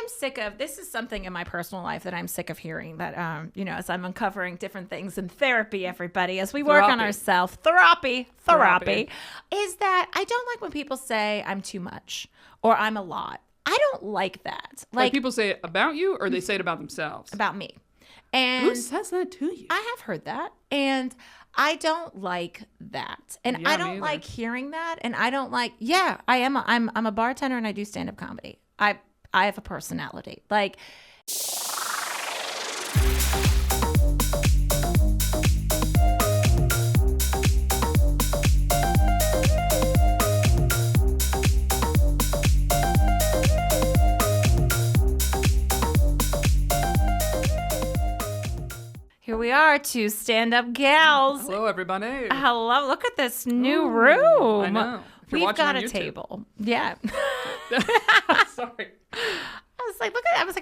I'm sick of, this is something in my personal life that I'm sick of hearing that, as I'm uncovering different things in therapy, everybody, as we work on ourselves, therapy, is that I don't like when people say I'm too much or I'm a lot. I don't like that. Like people say it about you or they say it about themselves? About me. And who says that to you? I have heard that. And I don't like that. And I don't like hearing that. And I don't like, I'm a bartender and I do stand-up comedy. I have a personality. Like, here we are, two stand-up gals. Hello, everybody. Hello. Look at this new room. I know. We've got a table. Yeah. Sorry. I was like,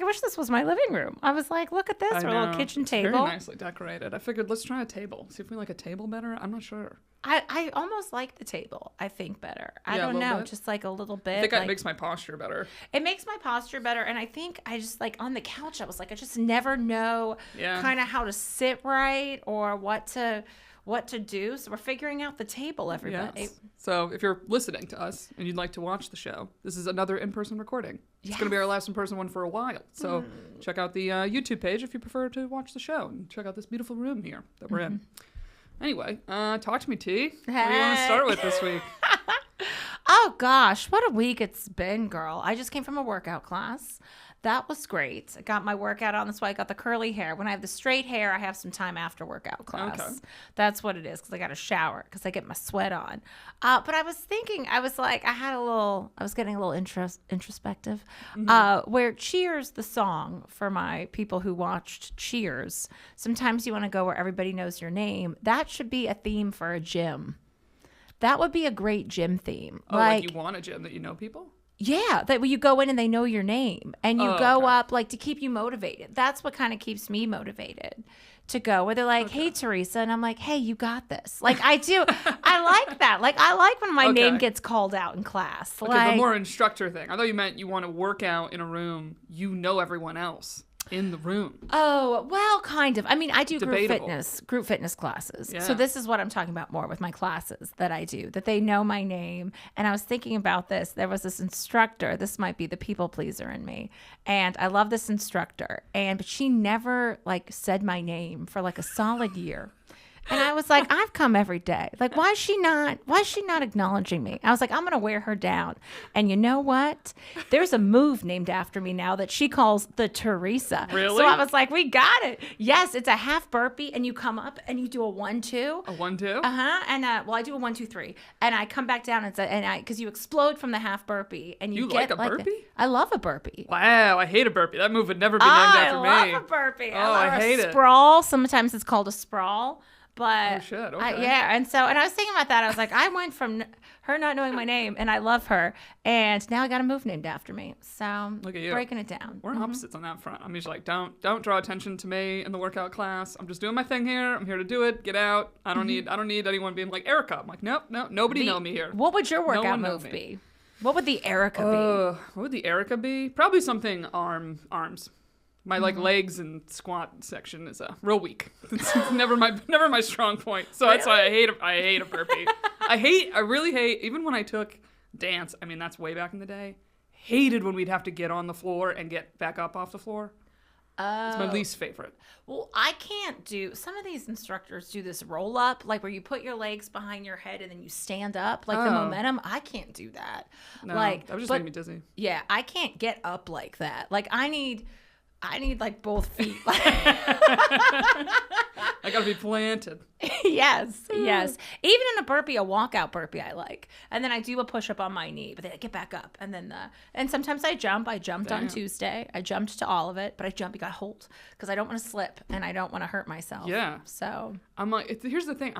I wish this was my living room. I was like, look at this, our little kitchen table. Very nicely decorated. I figured let's try a table. See if we like a table better. I'm not sure. I almost like the table, I think, better. I don't know, bit. Just like a little bit. I think it makes my posture better. It makes my posture better, and I think I just, like, on the couch, I was like, I just never know kind of how to sit right or what to do. So we're figuring out the table, everybody. Yes. So if you're listening to us and you'd like to watch the show, this is another in-person recording. It's going to be our last in-person one for a while. So check out the YouTube page if you prefer to watch the show, and check out this beautiful room here that we're in. Anyway, talk to me, T. What do you want to start with this week? Oh, gosh. What a week it's been, girl. I just came from a workout class. That was great. I got my workout on. That's why I got the curly hair. When I have the straight hair, I have some time after workout class. Okay. That's what it is, because I got to shower, because I get my sweat on. But I was thinking, I was getting a little introspective, where Cheers, the song, for my people who watched Cheers, sometimes you want to go where everybody knows your name. That should be a theme for a gym. That would be a great gym theme. Oh, like you want a gym that you know people? Yeah, that when you go in and they know your name and you go up, like, to keep you motivated. That's what kind of keeps me motivated to go, where they're like, hey, Teresa. And I'm like, hey, you got this. Like, I do. I like that. Like, I like when my name gets called out in class. Okay, the more instructor thing. I thought you meant you want to work out in a room. You know everyone else in the room. Oh, well, kind of. I mean, I do group fitness classes. Yeah. So this is what I'm talking about more with my classes that I do, that they know my name. And I was thinking about this. There was this instructor. This might be the people pleaser in me. And I love this instructor. But she never, like, said my name for like a solid year. And I was like, I've come every day. Like, why is she not acknowledging me? I was like, I'm going to wear her down. And you know what? There's a move named after me now that she calls the Teresa. Really? So I was like, we got it. Yes, it's a half burpee, and you come up and you do a 1-2. A 1-2? Uh-huh. And I do a 1-2-3. And I come back down because you explode from the half burpee, and you get like a burpee? I love a burpee. Wow, I hate a burpee. That move would never be named after me. I love a burpee. I hate it. Sprawl. Sometimes it's called a sprawl. But oh shit, okay. And I was thinking about that. I was like, I went from her not knowing my name, and I love her, and now I got a move named after me. So look at you, breaking it down. We're opposites on that front. I'm just like, don't draw attention to me in the workout class. I'm just doing my thing here. I'm here to do it. Get out. I don't need anyone being like, Erica. I'm like, nope, nobody know me here. What would your workout move be? What would the Erica be? What would the Erica be? Probably something arms. My legs and squat section is real weak. It's never my strong point. So that's why I hate a burpee. I really hate, even when I took dance, I mean, that's way back in the day, hated when we'd have to get on the floor and get back up off the floor. It's my least favorite. Well, I can't do, some of these instructors do this roll up, like where you put your legs behind your head and then you stand up, like the momentum. I can't do that. No, that would just make me dizzy. Yeah, I can't get up like that. Like, I need like both feet. I gotta be planted. Yes. Even in a burpee, a walkout burpee, I like. And then I do a push up on my knee, but then I get back up. And then and sometimes I jump. I jumped on Tuesday. I jumped to all of it, but you gotta hold, because I don't want to slip and I don't want to hurt myself. Yeah. So I'm like, here's the thing.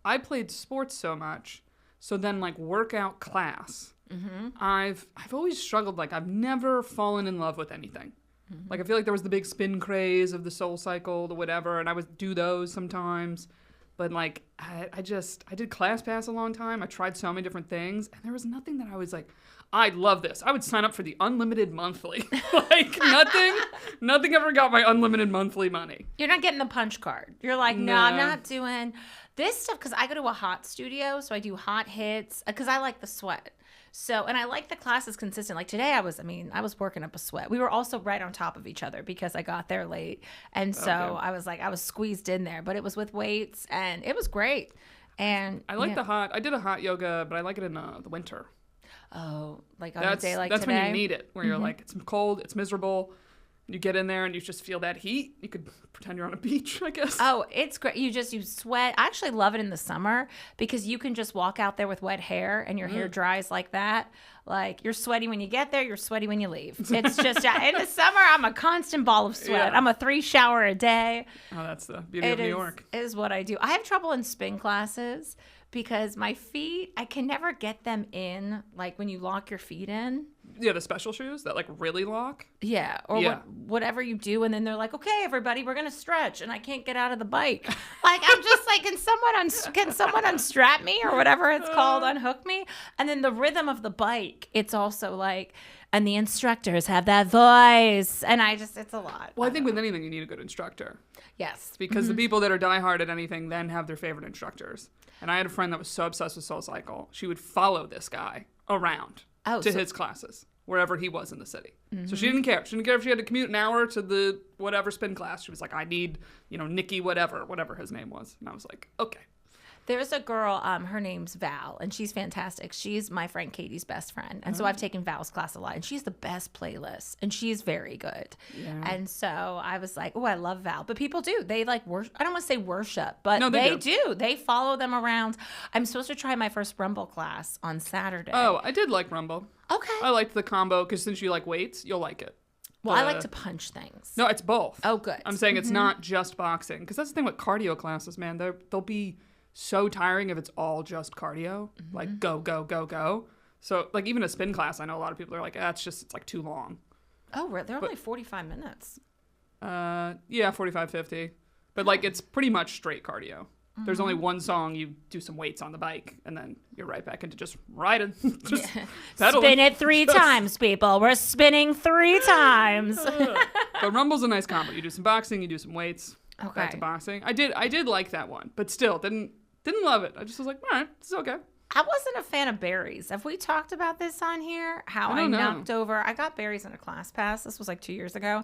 I played sports so much, so then like workout class. Mm-hmm. I've always struggled. Like, I've never fallen in love with anything. Mm-hmm. Like, I feel like there was the big spin craze of the Soul Cycle, the whatever, and I would do those sometimes. But, like, I did ClassPass a long time. I tried so many different things, and there was nothing that I was like, I love this. I would sign up for the unlimited monthly. Like nothing ever got my unlimited monthly money. You're not getting the punch card. You're like, no, I'm not doing this stuff because I go to a hot studio, so I do hot hits because I like the sweat. So, and I like the classes consistent. Like today I was working up a sweat. We were also right on top of each other because I got there late. And so I was squeezed in there, but it was with weights and it was great. And I like I did a hot yoga, but I like it in the winter. Oh, like on a day like that's today? When you need it, where you're like, it's cold, it's miserable. You get in there and you just feel that heat. You could pretend you're on a beach, I guess. Oh, it's great. You sweat. I actually love it in the summer because you can just walk out there with wet hair and your hair dries like that. Like you're sweaty when you get there, you're sweaty when you leave. It's just in the summer, I'm a constant ball of sweat. Yeah. I'm a 3 shower a day. Oh, that's the beauty of New York. It is what I do. I have trouble in spin classes because my feet, I can never get them in, like when you lock your feet in. Yeah, the special shoes that like really lock. Yeah, or whatever you do, and then they're like, "Okay, everybody, we're gonna stretch," and I can't get out of the bike. Like I'm just like, can someone unstrap me or whatever it's called, unhook me? And then the rhythm of the bike, it's also like, and the instructors have that voice, and it's a lot. Well, I think with anything you need a good instructor. Yes, because the people that are diehard at anything then have their favorite instructors. And I had a friend that was so obsessed with SoulCycle, she would follow this guy around to his classes, wherever he was in the city. So she didn't care. She didn't care if she had to commute an hour to the whatever spin class. She was like, I need, Nikki whatever his name was. And I was like, okay. There's a girl, her name's Val, and she's fantastic. She's my friend Katie's best friend. And so I've taken Val's class a lot, and she's the best playlist, and she's very good. Yeah. And so I was like, oh, I love Val. But people do. They like worship. I don't want to say worship, but no, they do. They follow them around. I'm supposed to try my first Rumble class on Saturday. Oh, I did like Rumble. Okay. I liked the combo, because since you like weights, you'll like it. Well, I like to punch things. No, it's both. Oh, good. I'm saying it's not just boxing, because that's the thing with cardio classes, man. They'll be so tiring if it's all just cardio, like go, go, go, go. So like even a spin class, I know a lot of people are like, it's like too long. Oh, they're only 45 minutes. Yeah, 45, 50. But like it's pretty much straight cardio. There's only one song, you do some weights on the bike, and then you're right back into just riding. Spin it 3 times, people. We're spinning 3 times. But Rumble's a nice combo. You do some boxing, you do some weights. Okay. Back to boxing. I did like that one, but still didn't love it. I just was like, all right, it's okay. I wasn't a fan of berries. Have we talked about this on here? How I knocked over. I got berries in a class pass. This was like 2 years ago.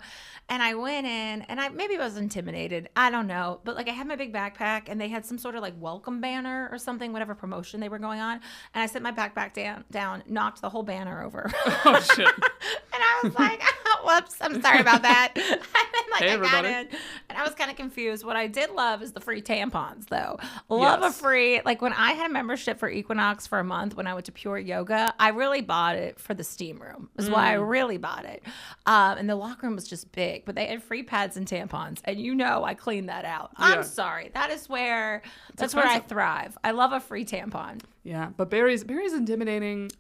And I went in and maybe I was intimidated. I don't know. But like I had my big backpack and they had some sort of like welcome banner or something, whatever promotion they were going on. And I set my backpack down, knocked the whole banner over. Oh, shit. And I was like, whoops, I'm sorry about that. And then like hey, I got in and I was kind of confused. What I did love is the free tampons though. Love a free, like when I had a membership for Equinox for a month when I went to Pure Yoga, I really bought it for the steam room. Is why I really bought it. And the locker room was just big, but they had free pads and tampons. And I cleaned that out. I'm sorry. That's where I thrive. I love a free tampon. Yeah, but berries intimidating.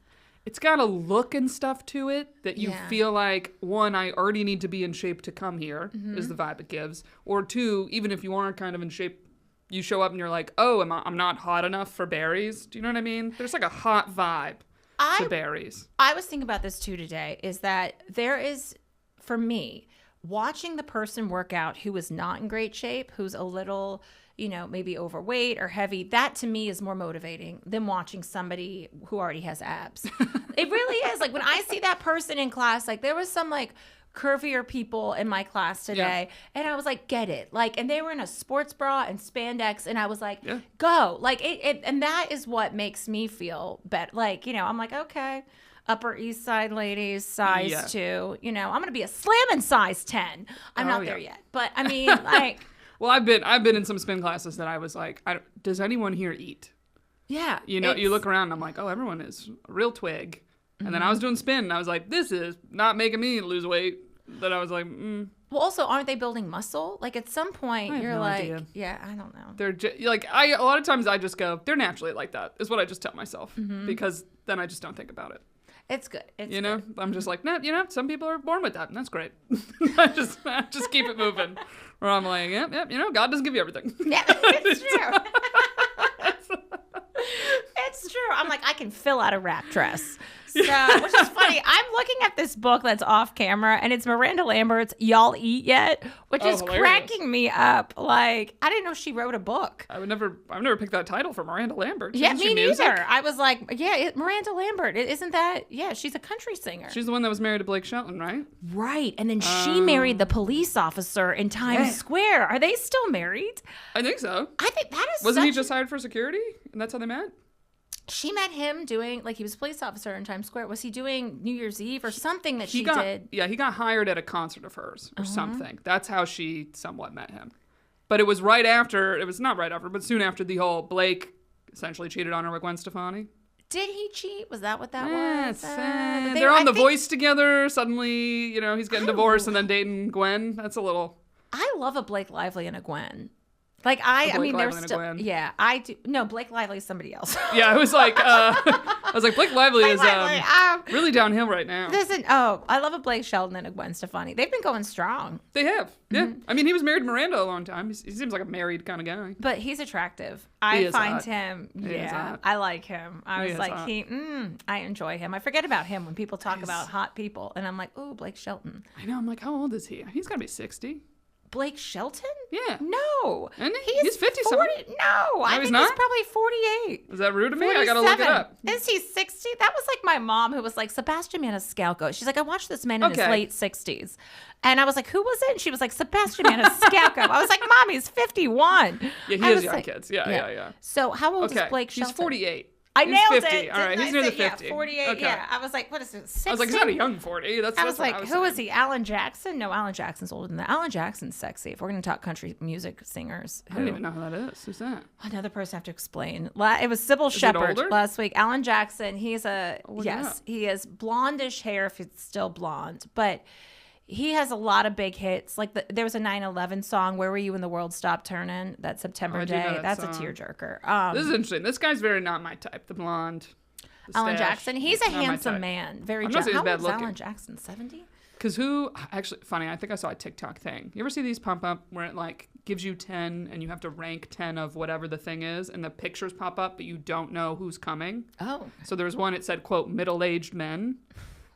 It's got a look and stuff to it that you feel like, one, I already need to be in shape to come here, is the vibe it gives. Or two, even if you aren't kind of in shape, you show up and you're like, oh, I'm not hot enough for berries. Do you know what I mean? There's like a hot vibe to berries. I was thinking about this too today, is that there is, for me, watching the person work out who is not in great shape, who's a little, maybe overweight or heavy, that to me is more motivating than watching somebody who already has abs. It really is. Like when I see that person in class, like there was some like curvier people in my class today and I was like, get it. Like, and they were in a sports bra and spandex and I was like, go. Like it and that is what makes me feel better. Like, I'm like, okay. Upper East Side ladies, size 2. I'm going to be a slamming size 10. I'm not there yet. But I mean, like... Well, I've been in some spin classes that I was like, does anyone here eat? Yeah. You look around and I'm like, oh, everyone is a real twig. And then I was doing spin and I was like, this is not making me lose weight. Then I was like, Well, also, aren't they building muscle? Like at some point, you're like, idea. Yeah, I don't know. They're a lot of times I just go, they're naturally like that, is what I just tell myself. Because then I just don't think about it. It's good. I'm just like, no, some people are born with that, and that's great. I just keep it moving. Where I'm like, yep, God doesn't give you everything. Yeah, it's true. It's true. I'm like, I can fill out a wrap dress. So, which is funny. I'm looking at this book that's off camera, and it's Miranda Lambert's "Y'all Eat Yet," which is hilarious. cracking me up. Like, I didn't know she wrote a book. I've never picked that title for Miranda Lambert. Yeah, Isn't me she neither. music? I was like, yeah, Miranda Lambert. Isn't that? Yeah, she's a country singer. She's the one that was married to Blake Shelton, right? Right, and then she married the police officer in Times Square. Are they still married? I think so. I think that is. Wasn't he just hired for security, and that's how they met? She met him doing, like, he was a police officer in Times Square. Was he doing New Year's Eve or something that she did? Yeah, he got hired at a concert of hers or something. That's how she somewhat met him. But it was right after, it was not right after, but soon after the whole Blake essentially cheated on her with Gwen Stefani. Did he cheat? Was that what that was? They're on The Voice together. Suddenly, he's getting divorced and then dating Gwen. That's a little... I love a Blake Lively and a Gwen. Like, I mean, there's still, yeah, I do. No, Blake Lively is somebody else. Yeah, I was like, Blake Lively is really downhill right now. Listen, I love a Blake Shelton and a Gwen Stefani. They've been going strong. They have, yeah. I mean, he was married to Miranda a long time. He seems like a married kind of guy. But he's attractive. I find hot. him, yeah, I like him. I was like, I enjoy him. I forget about him when people talk about hot people. And I'm like, ooh, Blake Shelton. I know, I'm like, how old is he? He's got to be 60. Blake Shelton? Yeah. No. Isn't he? He's 50 40. No, I think he's probably 48. Is that rude of me? 47. I gotta look it up. Is he 60? That was like my mom who was like, Sebastian Maniscalco. She's like, I watched this man in his late 60s. And I was like, who was it? And she was like, Sebastian Maniscalco. I was like, Mom, he's 51. Yeah, he has young kids. Yeah. So how old is Blake Shelton? He's 48. I nailed 50. it. All right, he's near the 50. Yeah, 48. Okay. Yeah, I was like, what is it? 60? I was like, he's not a young 40. I was like, who is he? Alan Jackson? No, Alan Jackson's older than that. Alan Jackson's sexy. If we're going to talk country music singers, I don't even know who that is. Who's that? Another person I have to explain. It was Sybil Shepherd last week. Alan Jackson. He's he has blondish hair if it's still blonde, but he has a lot of big hits. Like there was a 9/11 song, "Where Were You When the World Stopped Turning?" That September day. That's a tearjerker. This is interesting. This guy's very not my type. The blonde. Alan Jackson. He's a handsome man. Very. How old is Alan Jackson? 70. Because actually, funny, I think I saw a TikTok thing. You ever see these pop up where it like gives you 10 and you have to rank 10 of whatever the thing is and the pictures pop up, but you don't know who's coming? Oh. So there was one, it said, quote, middle-aged men.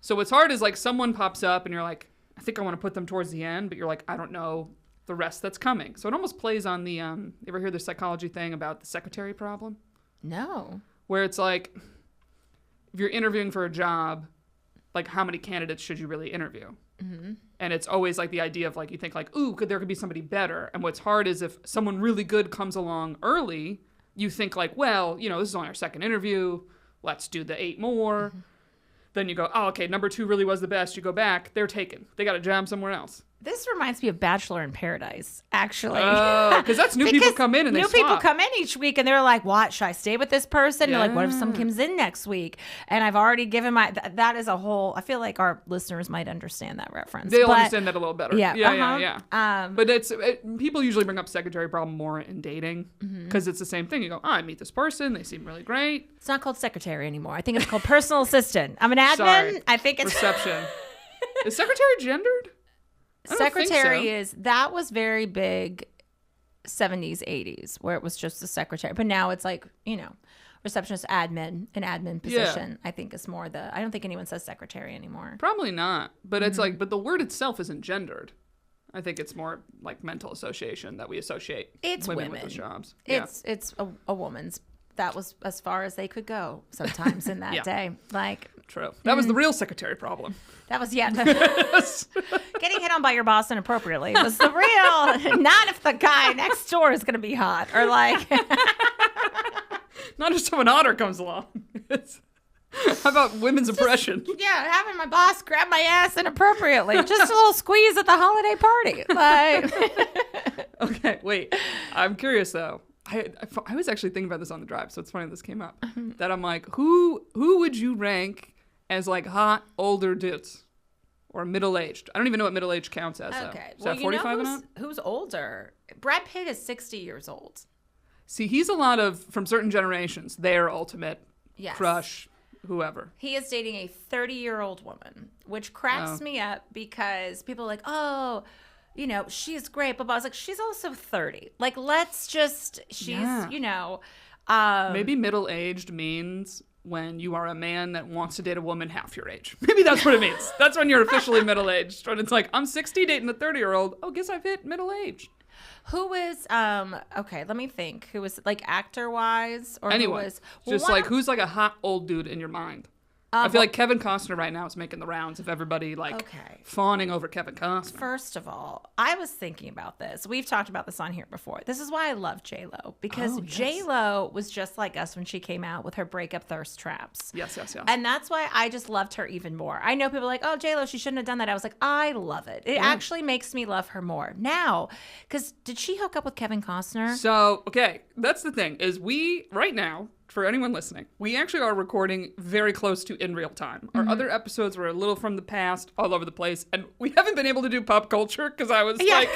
So what's hard is like someone pops up and you're like, I think I want to put them towards the end, but you're like, I don't know the rest that's coming. So it almost plays on the, you ever hear the psychology thing about the secretary problem? No. Where it's like, if you're interviewing for a job, like how many candidates should you really interview? Mm-hmm. And it's always like the idea of like, you think like, ooh, there could be somebody better. And what's hard is if someone really good comes along early, you think like, well, this is only our second interview. Let's do the 8 more. Mm-hmm. Then you go, oh, okay, number 2 really was the best. You go back, they're taken. They got a job somewhere else. This reminds me of Bachelor in Paradise, actually. Oh, because that's new people come in and they swap. New people come in each week and they're like, what, should I stay with this person? Yeah. They're like, what if someone comes in next week? And I've already given that is a whole, I feel like our listeners might understand that reference. They'll understand that a little better. Yeah. Yeah. But people usually bring up secretary problem more in dating because it's the same thing. You go, I meet this person. They seem really great. It's not called secretary anymore. I think it's called personal assistant. I'm an admin. Sorry. I think it's reception. Is secretary gendered? Secretary that was very big 70s, 80s, where it was just the secretary. But now it's like, receptionist, an admin position, I think is more I don't think anyone says secretary anymore. Probably not. But it's like, but the word itself isn't gendered. I think it's more like mental association that we associate women with the jobs. It's a woman's. That was as far as they could go sometimes in that day. Like, true. That was the real secretary problem. That was, getting hit on by your boss inappropriately was the real, not if the guy next door is going to be hot or like. Not if someone hotter comes along. How about women's oppression? Having my boss grab my ass inappropriately. Just a little squeeze at the holiday party. Like. Okay, wait. I'm curious though. I was actually thinking about this on the drive, so it's funny this came up. That I'm like, who would you rank as like hot older dudes or middle-aged? I don't even know what middle-aged counts as. Okay, Is that 45 and up? Who's older? Brad Pitt is 60 years old. See, he's a lot of from certain generations. Their ultimate crush, whoever. He is dating a 30-year-old woman, which cracks me up because people are like, oh. She's great, but I was like, she's also 30. Like, she's, Maybe middle-aged means when you are a man that wants to date a woman half your age. Maybe that's what it means. That's when you're officially middle-aged. When it's like, I'm 60 dating a 30-year-old. Oh, guess I've hit middle age. Who was okay, let me think. Who was like actor wise or Anyone. who was Just like who's like a hot old dude in your mind? I feel like Kevin Costner right now is making the rounds of everybody like fawning over Kevin Costner. First of all, I was thinking about this. We've talked about this on here before. This is why I love J-Lo. Because J-Lo was just like us when she came out with her breakup thirst traps. Yes. And that's why I just loved her even more. I know people are like, oh, J-Lo, she shouldn't have done that. I was like, I love it. It actually makes me love her more. Now, because did she hook up with Kevin Costner? So, okay, that's the thing, is we, right now, for anyone listening, we actually are recording very close to in real time. Our other episodes were a little from the past, all over the place, and we haven't been able to do pop culture because I was like,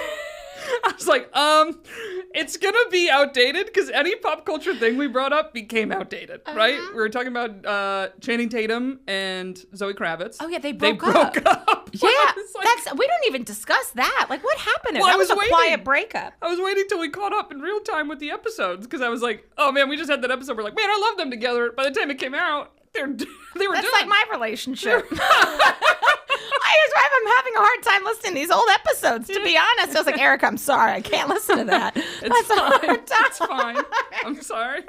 it's gonna be outdated because any pop culture thing we brought up became outdated, right? We were talking about Channing Tatum and Zoe Kravitz. Oh yeah, they broke up. Yeah, like, we don't even discuss that. Like, what happened there? That was a quiet breakup. I was waiting till we caught up in real time with the episodes because I was like, oh man, we just had that episode. We're like, man, I love them together. By the time it came out, they were That's done. like my relationship. I'm having a hard time listening to these old episodes, to be honest. I was like, Erica, I'm sorry. I can't listen to that. It's fine. I'm sorry.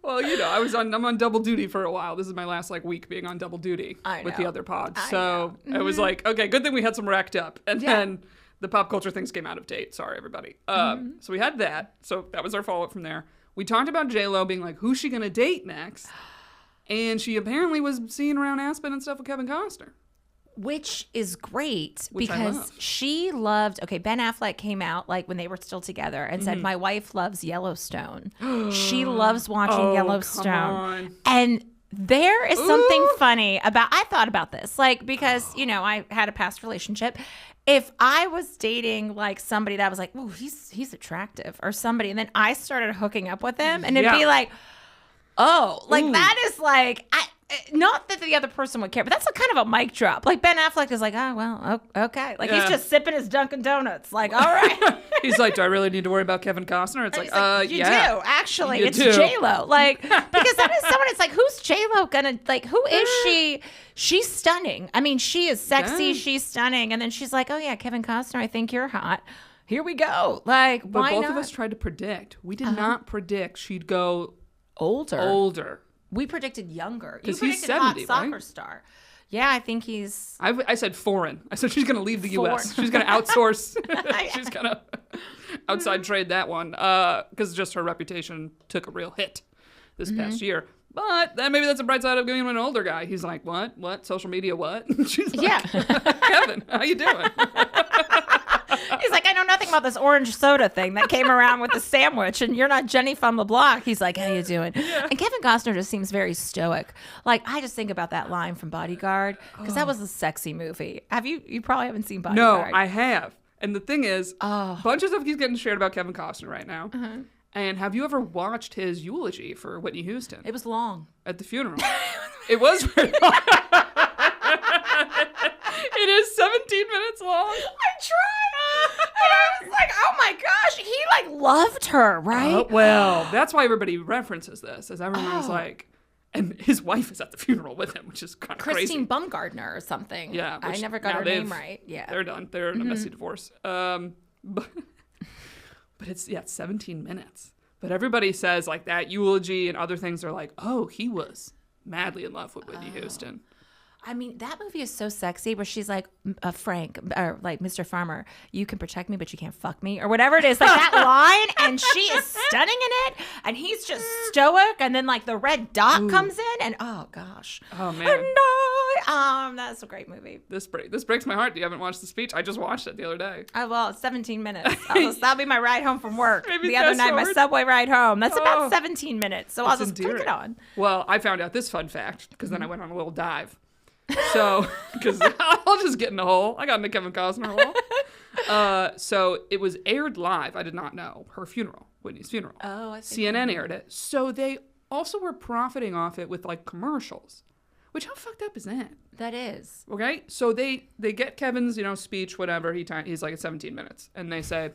Well, you know, I'm on double duty for a while. This is my last week being on double duty with the other pods. So it was like, okay, good thing we had some racked up. And then the pop culture things came out of date. Sorry, everybody. So we had that. So that was our follow-up from there. We talked about J-Lo being like, who's she going to date next? And she apparently was seeing around Aspen and stuff with Kevin Costner. Which is great because she loved, Ben Affleck came out when they were still together and said, my wife loves Yellowstone. She loves watching Yellowstone. Come on. And there is something funny about, I thought about this, because, I had a past relationship. If I was dating somebody that was like, ooh, he's attractive or somebody, and then I started hooking up with him and it'd be like, oh, that is not that the other person would care, but that's kind of a mic drop. Ben Affleck is like, oh, well, okay. He's just sipping his Dunkin' Donuts. All right. He's like, do I really need to worry about Kevin Costner? It's you do, actually. It's J-Lo. Because that is someone, it's like, who's J-Lo gonna, who is she? She's stunning. I mean, she is sexy. She's stunning. And then she's like, oh, yeah, Kevin Costner, I think you're hot. Here we go. But why both not? of us tried to predict. We did not predict she'd go older. We predicted younger. You predicted he's 70, hot soccer star. Yeah, I think he's... I said foreign. I said she's going to leave the U.S. She's going to outsource. She's going to outside trade that one because just her reputation took a real hit this past year. But then maybe that's a bright side of going with an older guy. He's like, what? Social media, what? She's like, Kevin, how you doing? He's like, I know nothing about this orange soda thing that came around with the sandwich, and you're not Jenny from the block. He's like, how you doing? Yeah. And Kevin Costner just seems very stoic. I just think about that line from Bodyguard, because that was a sexy movie. You probably haven't seen Bodyguard. No, I have. And the thing is, bunches of he's getting shared about Kevin Costner right now. And have you ever watched his eulogy for Whitney Houston? It was long. At the funeral. It was very long. It is 17 minutes long. I tried. And I was like, oh my gosh. He loved her, right? Well, that's why everybody references this. As everyone was like, and his wife is at the funeral with him, which is kind of crazy. Christine Bumgardner or something. Yeah. I never got her name right. Yeah. They're done. They're in a messy divorce. But it's 17 minutes. But everybody says that eulogy and other things are like, oh, he was madly in love with Whitney Houston. I mean, that movie is so sexy where she's like, Frank, or Mr. Farmer, you can protect me, but you can't fuck me, or whatever it is. That line, and she is stunning in it, and he's just stoic, and then the red dot comes in, and oh gosh. Oh man. And that's a great movie. This breaks my heart. You haven't watched The Speech? I just watched it the other day. Oh, well, it's 17 minutes. That'll be my ride home from work. Maybe the other night, my subway ride home. That's about 17 minutes, so I'll just click it on. Well, I found out this fun fact, because then I went on a little dive. So, because I'll just get in a hole. I got in a Kevin Costner hole. So it was aired live. I did not know. Her funeral, Whitney's funeral. Oh, I see. CNN aired it. So they also were profiting off it with commercials. Which, how fucked up is that? That is. Okay? So they get Kevin's, speech, whatever. He's it's 17 minutes. And they say,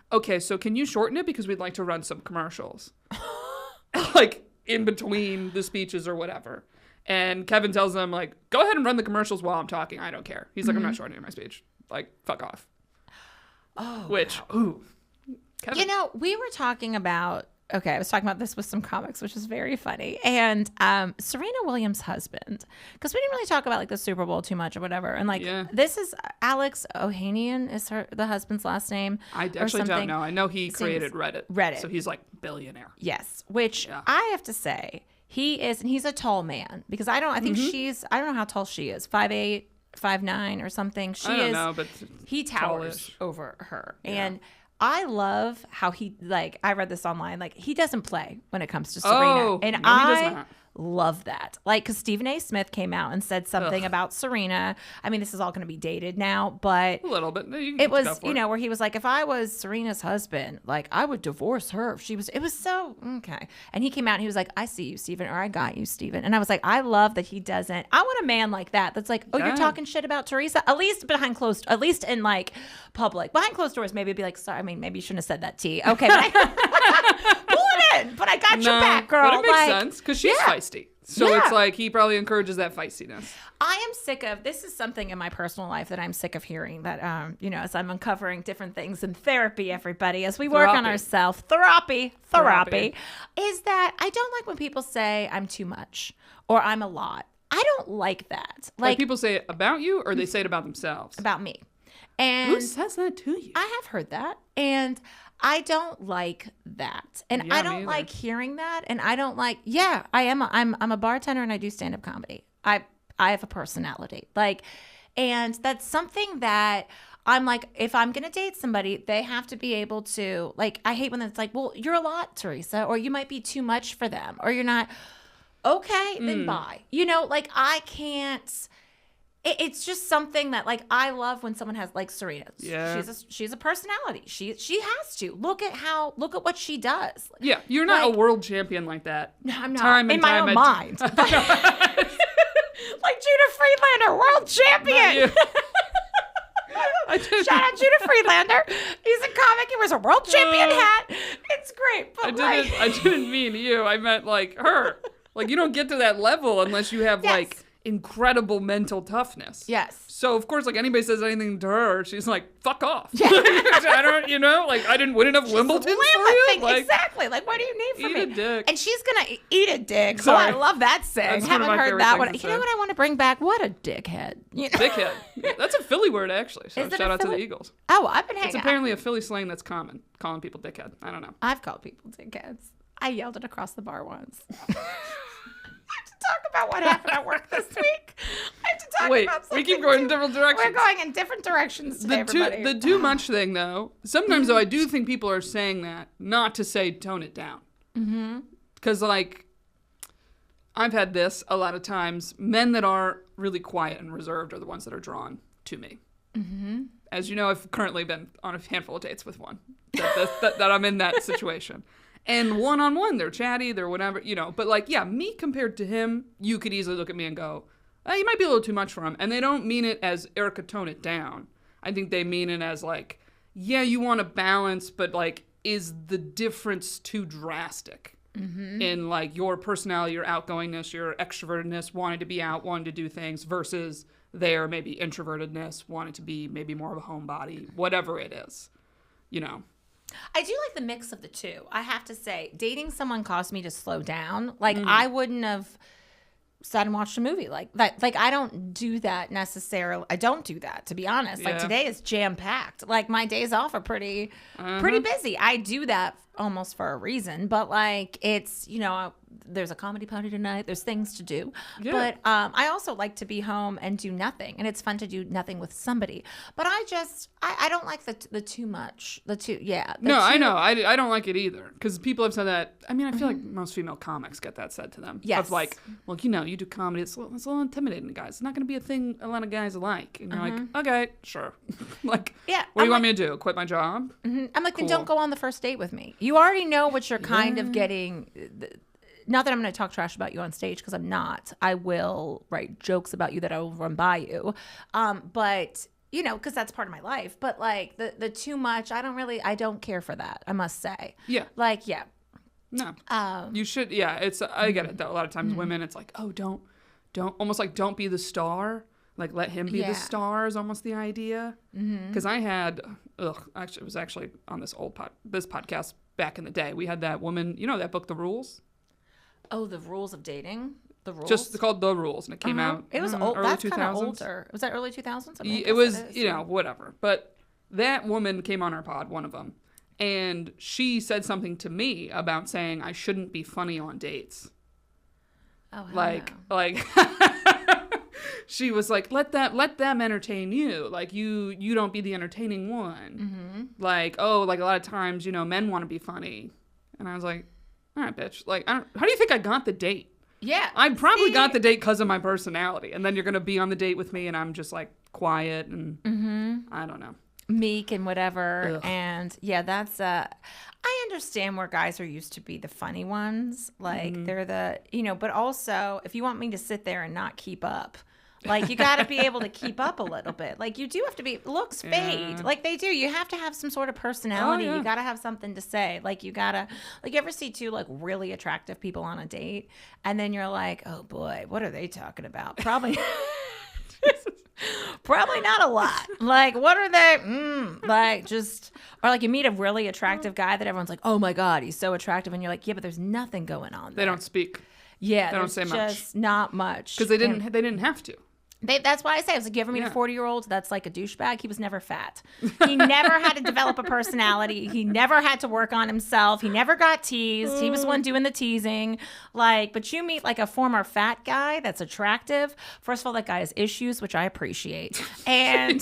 okay, so can you shorten it? Because we'd like to run some commercials. in between the speeches or whatever. And Kevin tells them, like, go ahead and run the commercials while I'm talking. I don't care. He's like, I'm not shortening my speech. Like, fuck off. Oh, which, ooh. Kevin. You know, we were talking about, okay, I was talking about this with some comics, which is very funny. And Serena Williams' husband, because we didn't really talk about like the Super Bowl too much or whatever. And like, this is Alex Ohanian is the husband's last name. I actually don't know. I know he created Reddit. So he's like billionaire. Yes. Which I have to say, he is, and he's a tall man because I think I don't know how tall she is, 5'8", 5'9", or something. I don't know, but he towers over her. Yeah. And I love how he, like, I read this online, like, he doesn't play when it comes to Serena. And no, he does not. Love that. Like, because Stephen A. Smith came out and said something about Serena. I mean, this is all going to be dated now, but a little bit. It was, you know, where he was like, if I was Serena's husband, like, I would divorce her. If she was, it was so, okay. And he came out and he was like, I see you, Stephen, or I got you, Stephen. And I was like, I love that he doesn't. I want a man like that. That's like, oh, you're talking shit about Teresa? At least at least in like public. Behind closed doors, maybe be like, sorry, I mean, maybe you shouldn't have said that, T. Okay, but pull it in. But I got your back, girl. But it makes sense because she's feisty. So it's like he probably encourages that feistiness. I am sick of, this is something in my personal life that I'm sick of hearing that, you know, as I'm uncovering different things in therapy, everybody, as we work on ourselves, therapy, is that I don't like when people say I'm too much or I'm a lot. I don't like that. Like people say it about you or they say it about themselves? About me. And who says that to you? I have heard that. And I don't like that. And I don't like hearing that. And I don't like, I'm a bartender and I do stand-up comedy. I have a personality. Like, and that's something that I'm like, if I'm going to date somebody, they have to be able to, like, I hate when it's like, well, you're a lot, Teresa, or you might be too much for them, or you're not. Okay, then bye. You know, like, I can't. It's just something that, like, I love when someone has, like, Serena. Yeah. She's a personality. She has to. Look at what she does. Yeah, you're not a world champion like that. No, I'm not. In my own mind. Like Judah Friedlander, world champion. Shout out Judah Friedlander. He's a comic. He wears a world champion hat. It's great. But I didn't mean you. I meant, like, her. Like, you don't get to that level unless you have, like, incredible mental toughness. Yes. So, of course, like, anybody says anything to her, she's like, fuck off. Yeah. I don't, you know, like, I didn't win enough Wimbledon for you. Like, exactly. Like, what do you need from me? Eat a dick. And she's going to eat a dick. So I love that saying. Haven't heard that one. You know what I want to bring back? What a dickhead. You know? Dickhead. Yeah, that's a Philly word, actually. So shout out to the Eagles. Oh, I've been hanging out. It's apparently a Philly slang that's common, calling people dickhead. I don't know. I've called people dickheads. I yelled it across the bar once. Talk about what happened at work this week. I have to talk about something. We keep going in different directions. We're going in different directions today, everybody. The too much thing, though, sometimes, though, I do think people are saying that not to say tone it down. Because, like, I've had this a lot of times. Men that are really quiet and reserved are the ones that are drawn to me. As you know, I've currently been on a handful of dates with one that I'm in that situation. And one-on-one, they're chatty, they're whatever, you know. But, like, yeah, me compared to him, you could easily look at me and go, you might be a little too much for him. And they don't mean it as, Erica, tone it down. I think they mean it as, like, yeah, you want to balance, but, like, is the difference too drastic in, like, your personality, your outgoingness, your extrovertedness, wanting to be out, wanting to do things, versus their maybe introvertedness, wanting to be maybe more of a homebody, whatever it is, you know. I do like the mix of the two. I have to say, dating someone caused me to slow down. Like, I wouldn't have sat and watched a movie like that. Like, I don't do that necessarily. I don't do that, to be honest. Like, today is jam-packed. Like, my days off are pretty busy. I do that almost for a reason. But, like, it's, you know, there's a comedy party tonight. There's things to do. Yeah. But I also like to be home and do nothing. And it's fun to do nothing with somebody. But I don't like the too much. I know. I don't like it either. Because people have said that. I mean, I feel like most female comics get that said to them. Yes. Of like, well, you know, you do comedy. It's a little intimidating to guys. It's not going to be a thing a lot of guys like. And you're like, okay, sure. Like, what do you want me to do? Quit my job? I'm like, then don't go on the first date with me. You already know what you're kind of getting. Not that I'm going to talk trash about you on stage, because I'm not. I will write jokes about you that I will run by you. But, you know, because that's part of my life. But, like, the too much, I don't care for that, I must say. Yeah. Like, yeah. No. You should, yeah, I get it though. A lot of times women, it's like, oh, don't, almost like don't be the star. Like let him be the star is almost the idea. Because I had, actually, it was actually on this this podcast back in the day. We had that woman, you know that book, The Rules? Oh, The Rules of Dating? The Rules? Just called The Rules, and it came out It was old. early That's 2000s. kind of older. Was that early 2000s? I mean, It was, whatever. But that woman came on our pod, one of them, and she said something to me about saying I shouldn't be funny on dates. Oh, like she was like, let them entertain you. Like you don't be the entertaining one. Like, oh, like a lot of times, men want to be funny. And I was like, all right, bitch. Like, how do you think I got the date? Yeah. I probably got the date because of my personality. And then you're going to be on the date with me and I'm just like quiet and I don't know. Meek and whatever. Ugh. And yeah, that's I understand where guys are used to be the funny ones. Like they're the, but also if you want me to sit there and not keep up, like you got to be able to keep up a little bit. Like you do have to be, looks fade. Like they do. You have to have some sort of personality. Oh, yeah. You got to have something to say. Like you got to, like you ever see two like really attractive people on a date and then you're like, oh boy, what are they talking about? Probably. Probably not a lot. Like, what are they? Like, just, or like you meet a really attractive guy that everyone's like, oh my God, he's so attractive. And you're like, yeah, but there's nothing going on there. They don't speak. Yeah, they don't say much. Just not much. Because they didn't have to. That's why I say, I was like, you ever meet a 40-year-old that's like a douchebag? He was never fat. He never had to develop a personality. He never had to work on himself. He never got teased. He was the one doing the teasing. Like, but you meet like a former fat guy that's attractive. First of all, that guy has issues, which I appreciate. And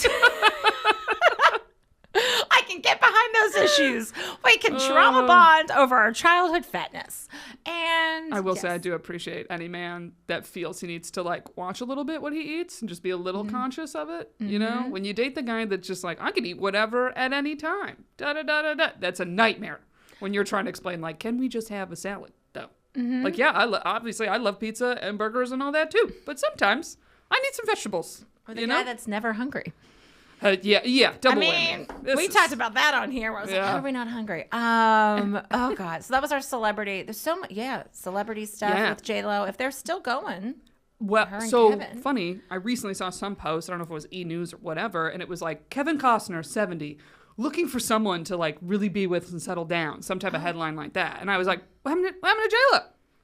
I can get behind those issues. We can trauma bond over our childhood fatness. And I will say I do appreciate any man that feels he needs to like watch a little bit what he eats and just be a little conscious of it. You know, when you date the guy that's just like, I can eat whatever at any time. Da da da da da. That's a nightmare when you're trying to explain like, can we just have a salad though? Like, yeah, obviously I love pizza and burgers and all that too, but sometimes I need some vegetables. Or the guy that's never hungry. Yeah, double whammy. We talked about that on here where I was like, how are we not hungry? Oh God. So that was our celebrity. There's so much, celebrity stuff with J-Lo. If they're still going. Well, so Kevin. Funny, I recently saw some post, I don't know if it was E! News or whatever, and it was like, Kevin Costner, 70, looking for someone to like really be with and settle down. Some type of headline like that. And I was like, what happened to J-Lo?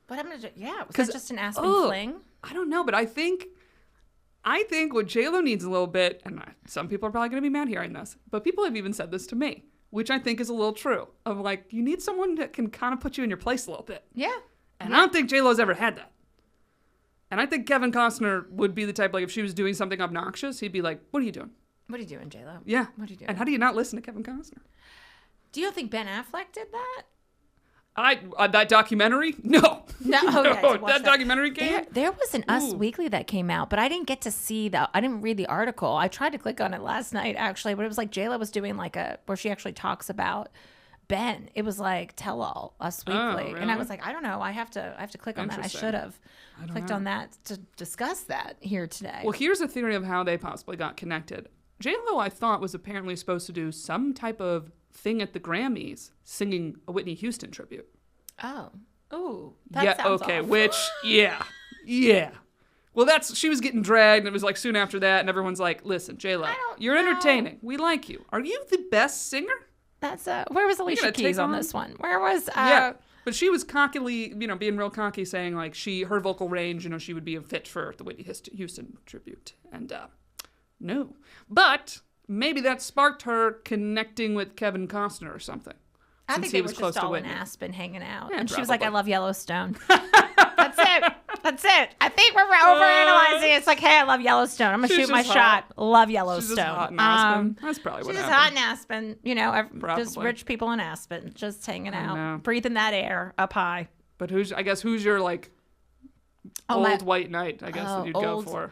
What happened to J-Lo? Was that just an Aspen fling? I don't know, but I think what J-Lo needs a little bit, and some people are probably going to be mad hearing this, but people have even said this to me, which I think is a little true, of like, you need someone that can kind of put you in your place a little bit. Yeah. And I don't think J-Lo's ever had that. And I think Kevin Costner would be the type, like, if she was doing something obnoxious, he'd be like, what are you doing? What are you doing, J-Lo? Yeah. What are you doing? And how do you not listen to Kevin Costner? Do you think Ben Affleck did that? That documentary? No. That documentary came? There was an Us Weekly that came out, but I didn't get to see that. I didn't read the article. I tried to click on it last night, actually, but it was like J-Lo was doing like where she actually talks about Ben. It was like Tell All, Us Weekly. Oh, really? And I was like, I don't know. I have to click on that. I should have clicked on that to discuss that here today. Well, here's a theory of how they possibly got connected. J-Lo, I thought, was apparently supposed to do some type of thing at the Grammys singing a Whitney Houston tribute. That sounds okay, off. which, yeah. Well, she was getting dragged, and it was like soon after that, and everyone's like, listen, J-Lo, you're entertaining. We like you. Are you the best singer? That's where was Alicia Keys on this one? Where was but she was cockily, being real cocky, saying like her vocal range, she would be a fit for the Whitney Houston tribute. And no. But maybe that sparked her connecting with Kevin Costner or something. I think they were just all in Aspen hanging out. And she was like, I love Yellowstone. That's it. I think we're overanalyzing it. It's like, hey, I love Yellowstone. I'm going to shoot my shot. Love Yellowstone. She's just hot in Aspen. That's probably what happened. She's just hot in Aspen. Just rich people in Aspen. Just hanging out. Breathing that air up high. But who's your like old white knight, I guess, that you'd go for?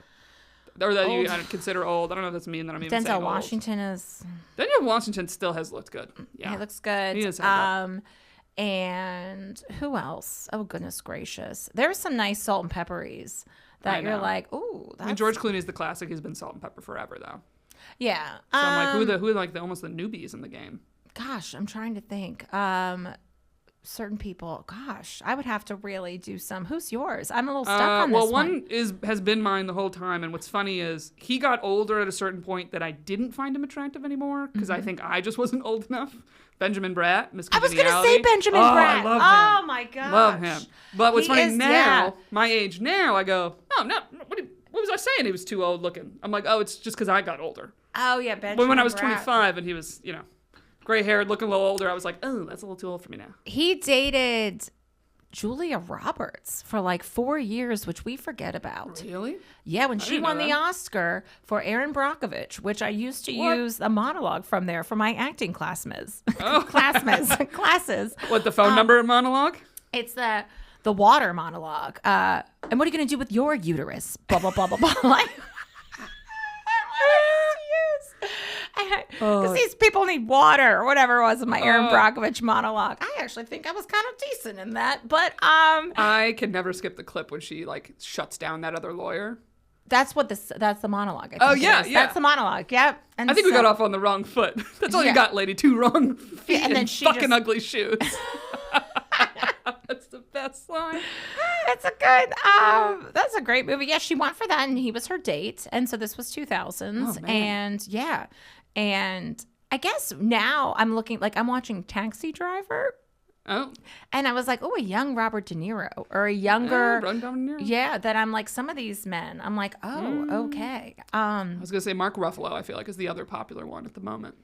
Or that you consider old. I don't know if that's mean that I'm even saying old. Denzel Washington is... Denzel Washington still has looked good. Yeah. He looks good. He has had and who else? Oh, goodness gracious. There's some nice salt and pepperies that you're like, ooh. I mean, George Clooney's the classic. He's been salt and pepper forever, though. Yeah. So I'm like, who are like almost the newbies in the game? Gosh, I'm trying to think. certain people, gosh, I would have to really do some. Who's yours? I'm a little stuck on this well, one. has been mine the whole time, and what's funny is he got older at a certain point that I didn't find him attractive anymore because I think I just wasn't old enough. Benjamin Bratt, Miss I was Congeniality. going to say Benjamin Bratt. I love him. Oh my gosh. Love him. But what's He funny is, now, yeah. my age now, I go, oh, no, what was I saying? He was too old looking. I'm like, oh, it's just because I got older. Oh yeah, Benjamin But when I was Bratt. 25 and he was, gray haired, looking a little older, I was like, oh, that's a little too old for me now. He dated Julia Roberts for like 4 years, which we forget about. Really? Yeah, when she didn't know won the that. Oscar for Erin Brockovich, which I used to What? use a monologue from there for my acting classes. Oh. Classes. What, the phone number monologue? It's the water monologue. And what are you going to do with your uterus? Blah, blah, blah, blah, blah. Like, because these people need water or whatever it was in my Erin Brockovich monologue. I actually think I was kind of decent in that. But I can never skip the clip when she shuts down that other lawyer. that's the monologue. I think Oh, it yeah, is. yeah. That's the monologue. Yep. And I think we so- got off on the wrong foot. That's all Yeah. you got, lady. 2 wrong feet and and then she fucking just- ugly shoes. That's the best line. That's a great movie. Yeah, she went for that, and he was her date, and so this was 2000s, Oh, man. and yeah, and I guess now I'm watching Taxi Driver, Oh. and I was like, oh, a young Robert De Niro or a younger, Run down near. yeah. That I'm like some of these men. I'm like, oh, okay. I was gonna say Mark Ruffalo. I feel like is the other popular one at the moment.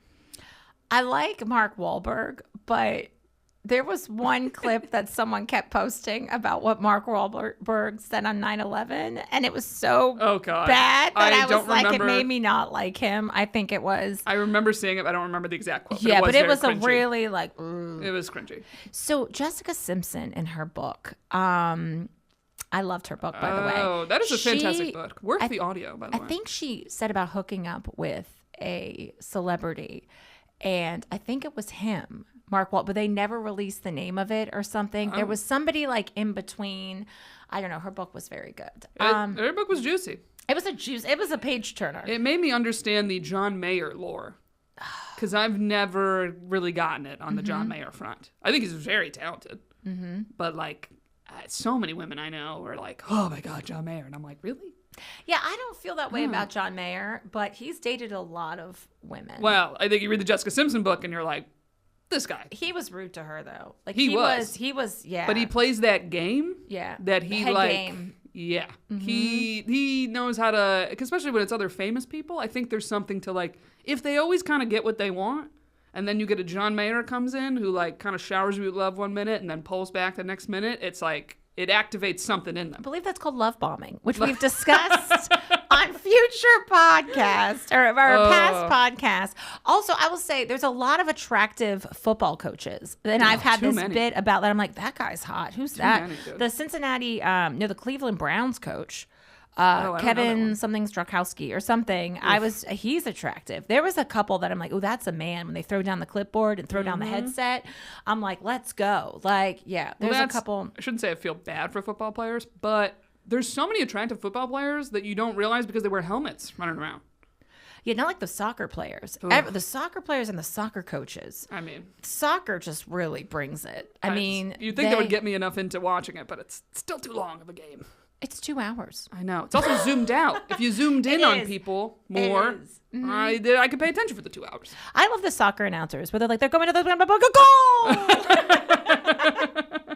I like Mark Wahlberg, but there was one clip that someone kept posting about what Mark Wahlberg said on 9/11, and it was so Oh God, bad that I was don't like, remember. it made me not like him. I think it was. I remember seeing it. But I don't remember the exact quote. Yeah, but it very was a cringy. really like. Ugh. It was cringy. So Jessica Simpson in her book, I loved her book, by the way. Oh, that is a She- fantastic book. Worth the audio, by the I way. think she said about hooking up with a celebrity, and I think it was him, Mark Walt, but they never released the name of it or something. There was somebody like in between. I don't know. Her book was very good. Her book was juicy. It was a page turner. It made me understand the John Mayer lore. Because I've never really gotten it on the John Mayer front. I think he's very talented. Mm-hmm. But so many women I know are like, oh my God, John Mayer. And I'm like, really? Yeah, I don't feel that way about John Mayer, but he's dated a lot of women. Well, I think you read the Jessica Simpson book and you're like, this guy. He was rude to her though. Like He he was, yeah. But he plays that game. Yeah. That he Head game. Yeah. He knows how to, especially when it's other famous people. I think there's something to if they always kind of get what they want, and then you get a John Mayer comes in who kind of showers you with love one minute and then pulls back the next minute. It's like it activates something in them. I believe that's called love bombing, which we've discussed on future podcasts or past podcasts. Also, I will say there's a lot of attractive football coaches. And I've had too this many. bit about that. I'm like, that guy's hot. Who's that? many, dude. The Cincinnati, the Cleveland Browns coach. I don't know that Kevin one. something Strakowski or something. He's attractive. There was a couple that I'm like, oh, that's a man. When they throw down the clipboard and throw down the headset, I'm like, let's go. Yeah, there's a couple. I shouldn't say I feel bad for football players, but there's so many attractive football players that you don't realize because they wear helmets running around. Yeah, not like the soccer players. The soccer players and the soccer coaches. I mean, Soccer just really brings it. I mean, you'd think that would get me enough into watching it, but it's still too long of a game. it's 2 hours. I know. It's also zoomed out. If you zoomed in It on is. people more, It is. Mm-hmm. I could pay attention for the 2 hours. I love the soccer announcers where they're going to the goal.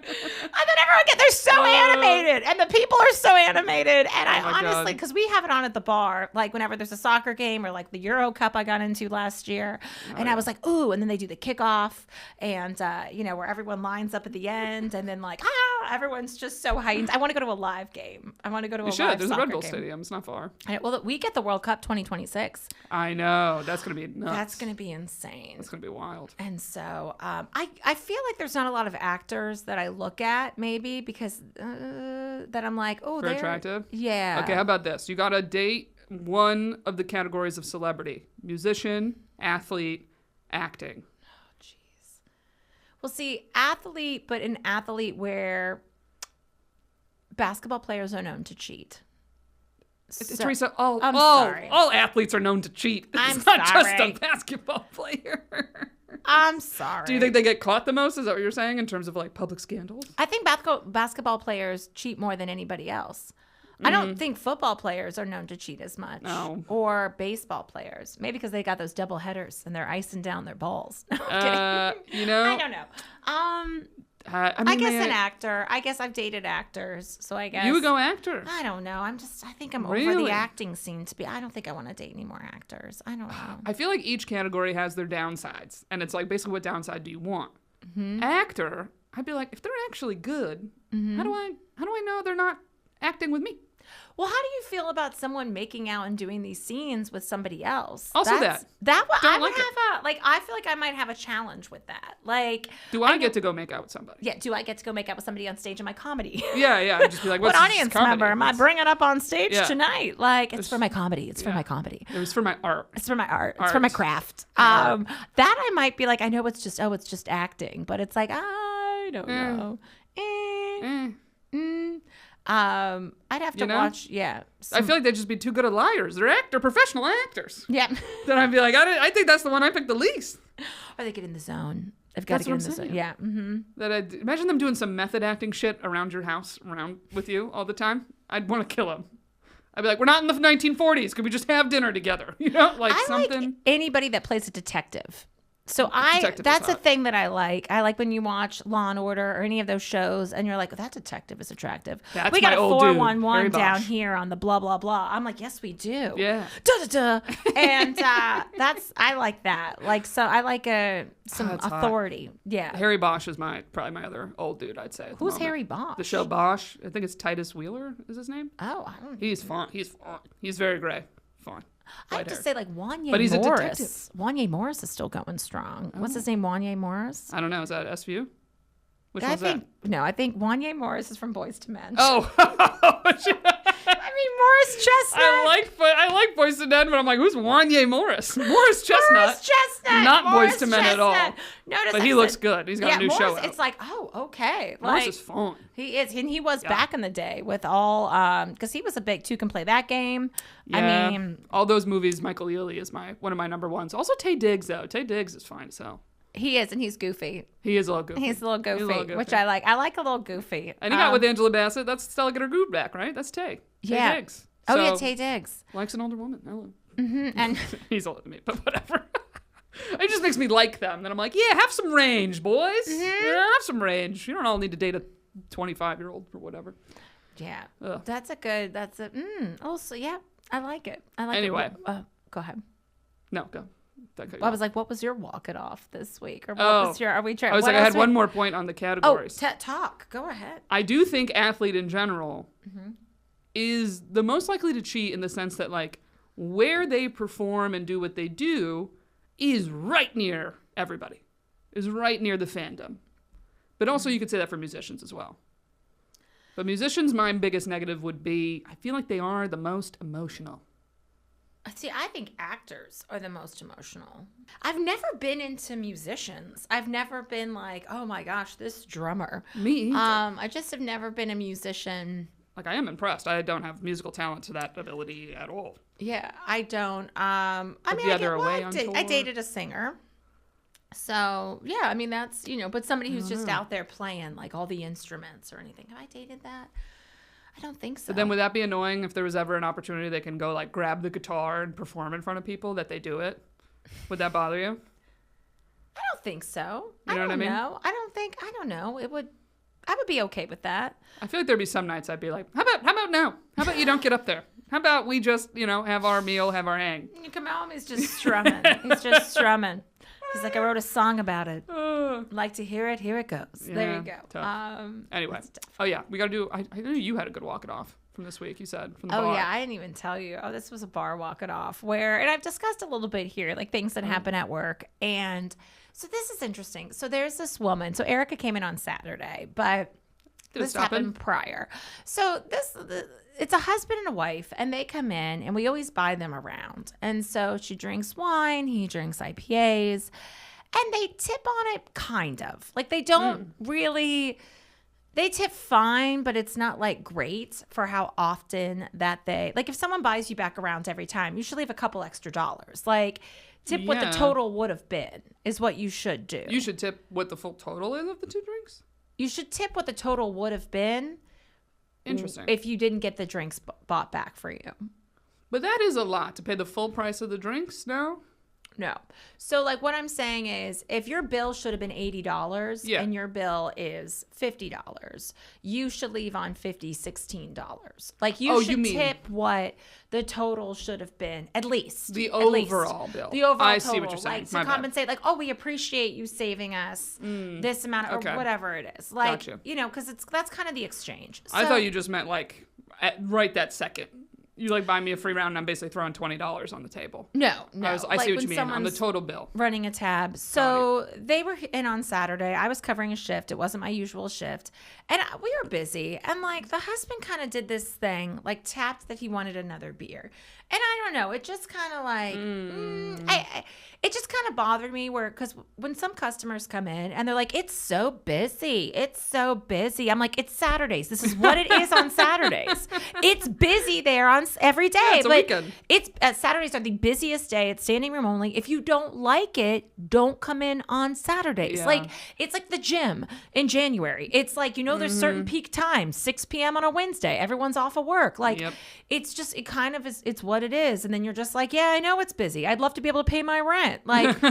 And then everyone they're so animated, and the people are so animated. And I my honestly, God. because we have it on at the bar, whenever there's a soccer game or the Euro Cup I got into last year, and I was like, ooh, and then they do the kickoff, and where everyone lines up at the end, and then everyone's just so heightened. I want to go to a live game. I want to go to a You should. live There's a soccer Red Bull game. Stadium. It's not far. Well, we get the World Cup 2026. I know. That's going to be nuts. That's going to be insane. That's going to be wild. And so I feel like there's not a lot of actors that I look at maybe because that I'm like, oh, Very they're attractive? Yeah. Okay, how about this? You got to date one of the categories of celebrity: musician, athlete, acting. Jeez. Well, see, athlete, but an athlete where basketball players are known to cheat. So- Teresa, sorry. all athletes are known to cheat. It's I'm not just sorry. a basketball player. I'm sorry. Do you think they get caught the most? Is that what you're saying in terms of like public scandals? I think basketball players cheat more than anybody else. I don't think football players are known to cheat as much. No. Or baseball players. Maybe because they got those double headers and they're icing down their balls. No, I'm kidding. You know, I don't know. I guess an actor. I guess I've dated actors, so I guess you would go actor. I don't know. I think I'm over Really? the acting scene to be. I don't think I want to date any more actors. I don't know. I feel like each category has their downsides, and it's like basically what downside do you want? Actor, I'd be like, if they're actually good, how do I know they're not acting with me? Well, how do you feel about someone making out and doing these scenes with somebody else? Also that I would have I feel like I might have a challenge with that. Like, do I get to go make out with somebody? Yeah, do I get to go make out with somebody on stage in my comedy? Yeah. I'd just be like, what what's audience comedy? member am I bringing up on stage tonight? Like, it's for my comedy. It's for my comedy. It was for my art. It's for my art. It's for my craft. That I might be like, I know it's just acting, but it's like, I don't know. I'd have to watch. Yeah, I feel like they'd just be too good at liars. They're professional actors. Yeah. Then I'd be like, I think that's the one I picked the least. Or they get in the zone. They've got to get in the zone. Yeah. Mm-hmm. Imagine them doing some method acting shit around your house, around with you all the time. I'd want to kill them. I'd be like, we're not in the 1940s. Could we just have dinner together? You know, like something. Like anybody that plays a detective. So Detective that's a thing that I like. I like when you watch Law and Order or any of those shows and you're like, that detective is attractive. That's we got my a old dude, 411 Harry down Bosch. here on the blah, blah, blah. I'm like, yes, we do. Yeah. Da-da-da. And I like that. Like, so I like some authority. Hot. Yeah. Harry Bosch is probably my other old dude, I'd say. Who's Harry Bosch? The show Bosch. I think it's Titus Wheeler is his name. Oh, I don't know. He's fun. He's very gray. Fun. I have to say, like, Wanya But he's Morris. a detective. Wanya Morris is still going strong. What's his name? Wanya Morris? I don't know. Is that SVU? Which I one's think, that? No, I think Wanya Morris is from Boys to Men. Oh. I mean, Morris Chestnut. I like Boys to Men, but I'm like, who's Wanya Morris? Morris Chestnut. Morris Chestnut. Not Morris Boys to Men at all. Notice But I he said- looks good. He's got a new Morris, show out. It's like, oh, okay. Morris Like, is fun. he is, and he was back in the day with all, because he was a big Two Can Play That Game. Yeah. I mean, all those movies, Michael Ealy is one of my number ones. Also, Tay Diggs, though. Tay Diggs is fine as hell. he is, and he's goofy. He is a little goofy. He's a little goofy, which I like. I like a little goofy. And he got with Angela Bassett. That's Stella Get Her Groove Back, right? That's Tay. Yeah. Tay Diggs. Oh, So, yeah, Tay Diggs. likes an older woman. Hello. And He's older than me, but whatever. It just makes me like them. Then I'm like, yeah, have some range, boys. Yeah, have some range. You don't all need to date a 25-year-old or whatever. yeah, Ugh. Also, yeah, I like it. I like Anyway. it. Go ahead. No, go. That cut you I off. was like, what was your walk it off this week? Or what Oh. was your, are we trying? I was like, I had one more point on the Oh, categories. talk. Go ahead. I do think athlete in general is the most likely to cheat in the sense that, like, where they perform and do what they do is right near everybody, is right near the fandom. But also you could say that for musicians as well. But musicians, my biggest negative would be, I feel like they are the most emotional. See, I think actors are the most emotional. I've never been into musicians. I've never been like, oh my gosh, this drummer. Me either. I just have never been a musician. Like, I am impressed. I don't have musical talent to that ability at all. Yeah, I don't. I mean, yeah, they're away on I tour. dated a singer. So, yeah, I mean, that's, but somebody who's just out there playing, like, all the instruments or anything. Have I dated that? I don't think so. But then would that be annoying if there was ever an opportunity they can go, like, grab the guitar and perform in front of people, that they do it? Would that bother you? I don't think so. You know what I mean? I don't know. I would be okay with that. I feel like there'd be some nights I'd be like, how about now? How about you don't get up there? How about we just, have our meal, have our hang? He's just strumming. He's like, I wrote a song about it. Like to hear it, here it goes. There you go. Tough. Anyway. Oh, yeah. We got to do, I knew you had a good walk it off from this week, you said, from the bar. Oh, yeah. I didn't even tell you. Oh, this was a bar walk it off and I've discussed a little bit here, like things that happen at work. And so this is interesting. So there's this woman. So Erica came in on Saturday, but this happened prior. So it's a husband and a wife, and they come in, and we always buy them around. And so she drinks wine, he drinks IPAs, and they tip on it kind of. Like, they don't really, they tip fine, but it's not, like, great for how often that like, if someone buys you back around every time, you should leave a couple extra dollars. Like, Tip what the total would have been is what you should do. You should tip what the full total is of the 2 drinks? You should tip what the total would have been. Interesting. If you didn't get the drinks bought back for you. But that is a lot to pay the full price of the drinks now? No. So like what I'm saying is if your bill should have been $80 and your bill is $50, you should leave on $16. Like you should tip what the total should have been at least. The overall bill. The overall I total. see what you're saying. Like to compensate like, oh, we appreciate you saving us this amount or whatever it is. Like, you know, because that's kind of the exchange. So, I thought you just meant like right that second. You like buy me a free round and I'm basically throwing $20 on the table. No. I see what you mean on the total bill. Running a tab. So they were in on Saturday. I was covering a shift. It wasn't my usual shift. And we were busy. And like the husband kind of did this thing, like tapped that he wanted another beer. And I don't know. It just kind of like, it just kind of bothered me because when some customers come in and they're like, it's so busy. It's so busy. I'm like, it's Saturdays. This is what it is on Saturdays. It's busy there on every day. Yeah, it's a weekend. Saturdays are the busiest day. It's standing room only. If you don't like it, don't come in on Saturdays. Yeah. Like it's like the gym in January. It's like, you know, there's certain peak times, 6 p.m. on a Wednesday. Everyone's off of work. Like it's just, it kind of is, it's what it is. And then you're just like, yeah, I know it's busy. I'd love to be able to pay my rent. Like,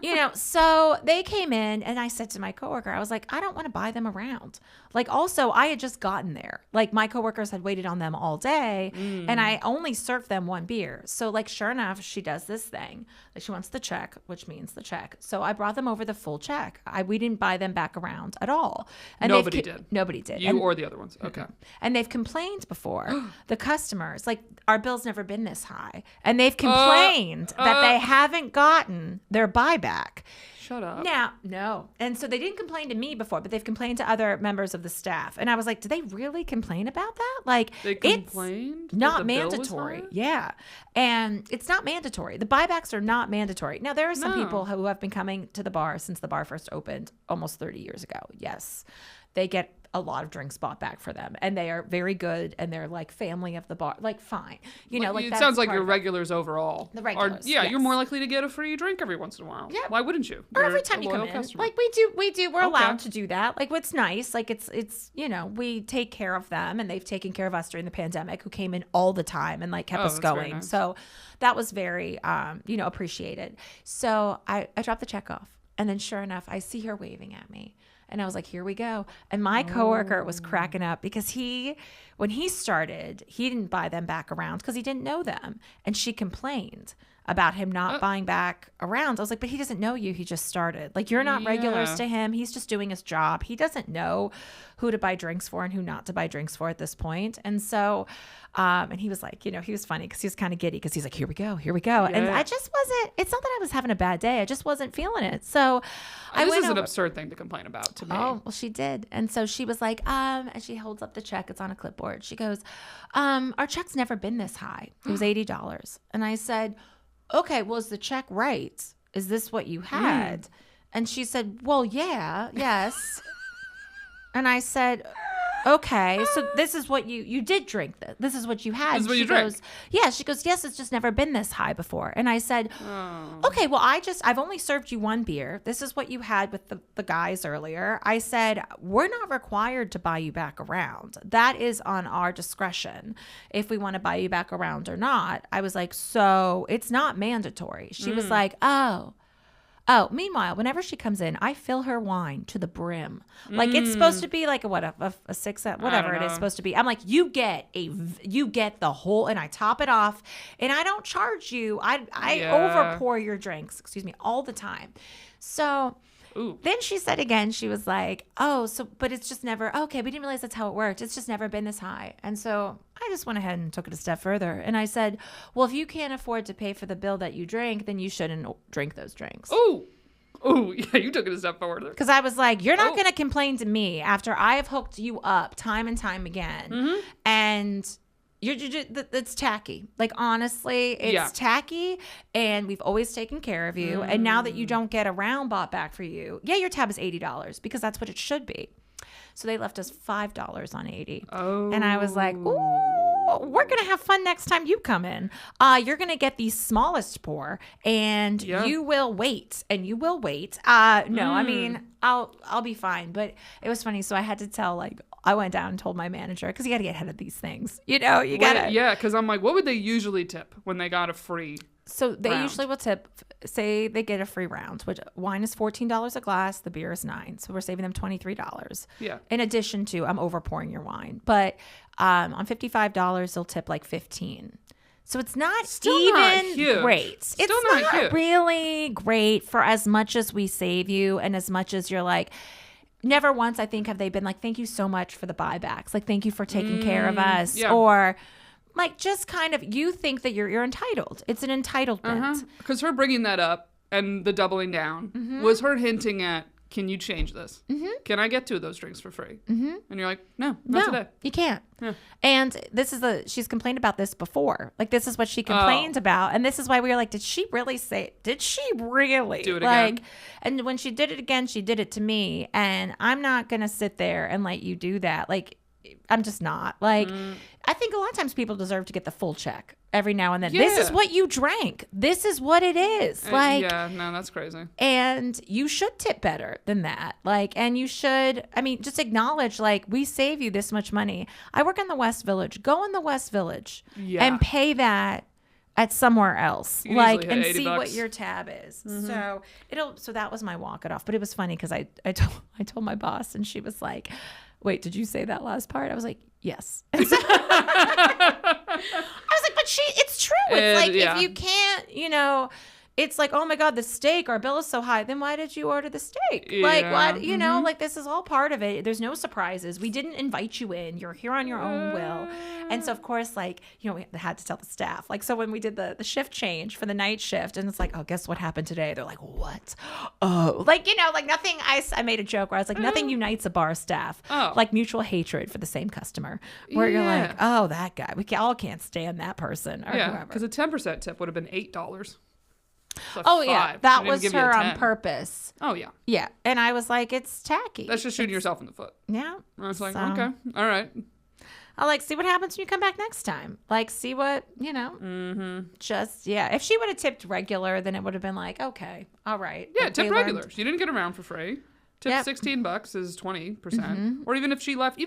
you know, so they came in and I said to my coworker, I was like, I don't want to buy them around. Like also I had just gotten there. Like my coworkers had waited on them all day and I only served them 1 beer. So like sure enough, she does this thing. Like she wants the check, which means the check. So I brought them over the full check. We didn't buy them back around at all. And nobody did. Nobody did. You or the other ones. Okay. And they've complained before. The customers, like our bill's never been this high. And they've complained that they haven't gotten their buyback. Shut up. Now, no. And so they didn't complain to me before, but they've complained to other members of the staff. And I was like, do they really complain about that? Like, they complained? It's not mandatory. Yeah. And it's not mandatory. The buybacks are not mandatory. Now, there are some people who have been coming to the bar since the bar first opened almost 30 years ago. Yes. They get a lot of drinks bought back for them and they are very good and they're like family of the bar, like fine, you know, like it sounds like your regulars overall. The regulars, you're more likely to get a free drink every once in a while. Yeah, why wouldn't you? Or every time you come in, like we do. We're allowed to do that. Like what's nice, like it's you know we take care of them and they've taken care of us during the pandemic, who came in all the time and like kept us going. Nice. So that was very you know appreciated. So I dropped the check off and then sure enough I see her waving at me. And I was like, here we go. And my coworker was cracking up because when he started, he didn't buy them back around because he didn't know them. And she complained about him not buying back around. I was like, but he doesn't know you. He just started. Like, you're not regulars to him. He's just doing his job. He doesn't know who to buy drinks for and who not to buy drinks for at this point. And so, and he was like, you know, he was funny because he was kind of giddy because he's like, here we go. Yeah. And I just wasn't, it's not that I was having a bad day. I just wasn't feeling it. So this is an absurd thing to complain about to me. Oh, well, she did. And so she was like, and she holds up the check. It's on a clipboard. She goes, our check's never been this high. It was $80. And I said, okay, well, is the check right? Is this what you had? And she said, well, yes. And I said, okay, so this is what you did drink. This is what you had. This is what you drank. Yeah. She goes, yes, it's just never been this high before. And I said, okay, well, I've only served you 1 beer. This is what you had with the guys earlier. I said, we're not required to buy you back around. That is on our discretion if we want to buy you back around or not. I was like, so it's not mandatory. She was like, oh, meanwhile, whenever she comes in, I fill her wine to the brim. Like it's supposed to be like a 6, whatever it is supposed to be. I'm like, you get the whole, and I top it off, and I don't charge you. I over pour your drinks, all the time. So then she said again, she was like, oh, so, but it's just never, okay, we didn't realize that's how it worked. It's just never been this high. And so I just went ahead and took it a step further. And I said, well, if you can't afford to pay for the bill that you drink, then you shouldn't drink those drinks. Oh, yeah, you took it a step further. Because I was like, you're not going to complain to me after I have hooked you up time and time again. And it's tacky. Like, honestly, it's tacky, and we've always taken care of you. And now that you don't get a round bought back for you, your tab is $80 because that's what it should be. So they left us $5 on 80. Oh. And I was like, ooh, we're going to have fun next time you come in. You're going to get the smallest pour, and you will wait, and you will wait. No, I mean, I'll be fine. But it was funny. So I had to tell, like, I went down and told my manager, because you got to get ahead of these things. You know, you got to. Yeah, because I'm like, what would they usually tip when they got a free So they round? usually will tip, say they get a free round, which wine is $14 a glass, the beer is $9. So we're saving them $23. Yeah. In addition to, I'm over pouring your wine. But on $55, they'll tip like $15. So it's not Still even not huge. great. Still It's not not huge. really great for as much as we save you and as much as you're like, never once, I think, have they been like, thank you so much for the buybacks. Like, thank you for taking care of us. yeah. Or like, just kind of, you think that you're entitled. It's an entitlement. Because her bringing that up and the doubling down was her hinting at, can you change this? Can I get 2 of those drinks for free? And you're like, no, not today. You can't. Yeah. And this is she's complained about this before. Like, this is what she complained about. And this is why we were like, did she really do it again? And when she did it again, she did it to me. And I'm not going to sit there and let you do that. Like, I'm just not. Like, I think a lot of times people deserve to get the full check every now and then. This is Yeah. what you drank. This is what it is. Like, yeah, no, that's crazy. and you should tip better than that. Like, and you should, I mean, just acknowledge, like, we save you this much money. I work in the West Village. Go in the West Village and pay that at somewhere else. You Like, usually and hit see $80. what your tab is. So that was my walk it off. But it was funny because I told my boss, and she was like, wait, did you say that last part? I was like, yes. I was like, but it's true. It's like, if you can't, it's like, oh my God, the steak, our bill is so high. Then why did you order the steak? Like, what, like, this is all part of it. There's no surprises. We didn't invite you in. You're here on your own will. And so, of course, like, we had to tell the staff. Like, so when we did the shift change for the night shift, and it's like, oh, guess what happened today? They're like, what? Oh, like, like nothing. I made a joke where I was like, nothing unites a bar staff like mutual hatred for the same customer. Where you're like, oh, that guy. We all can't stand that person or whoever. Because a 10% tip would have been $8. Yeah, that was her on purpose. Oh yeah, yeah, and I was like, it's tacky. That's just shooting yourself in the foot. Yeah, I was like, okay, all right. I'll like see what happens when you come back next time. Like, see what Just if she would have tipped regular, then it would have been like, okay, all right. Yeah, like, tip regular. She didn't get around for free. Tip $16 is 20%, or even if they left 10,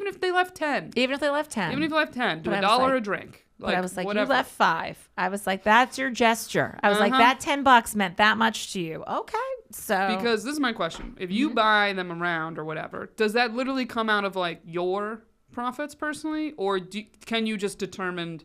even if they left 10, do But $1 a drink. But I was like, whatever. you left 5. I was like, that's your gesture. I was like, that $10 meant that much to you. Okay. So because this is my question. If you buy them around or whatever, does that literally come out of like your profits personally? Or can you just determine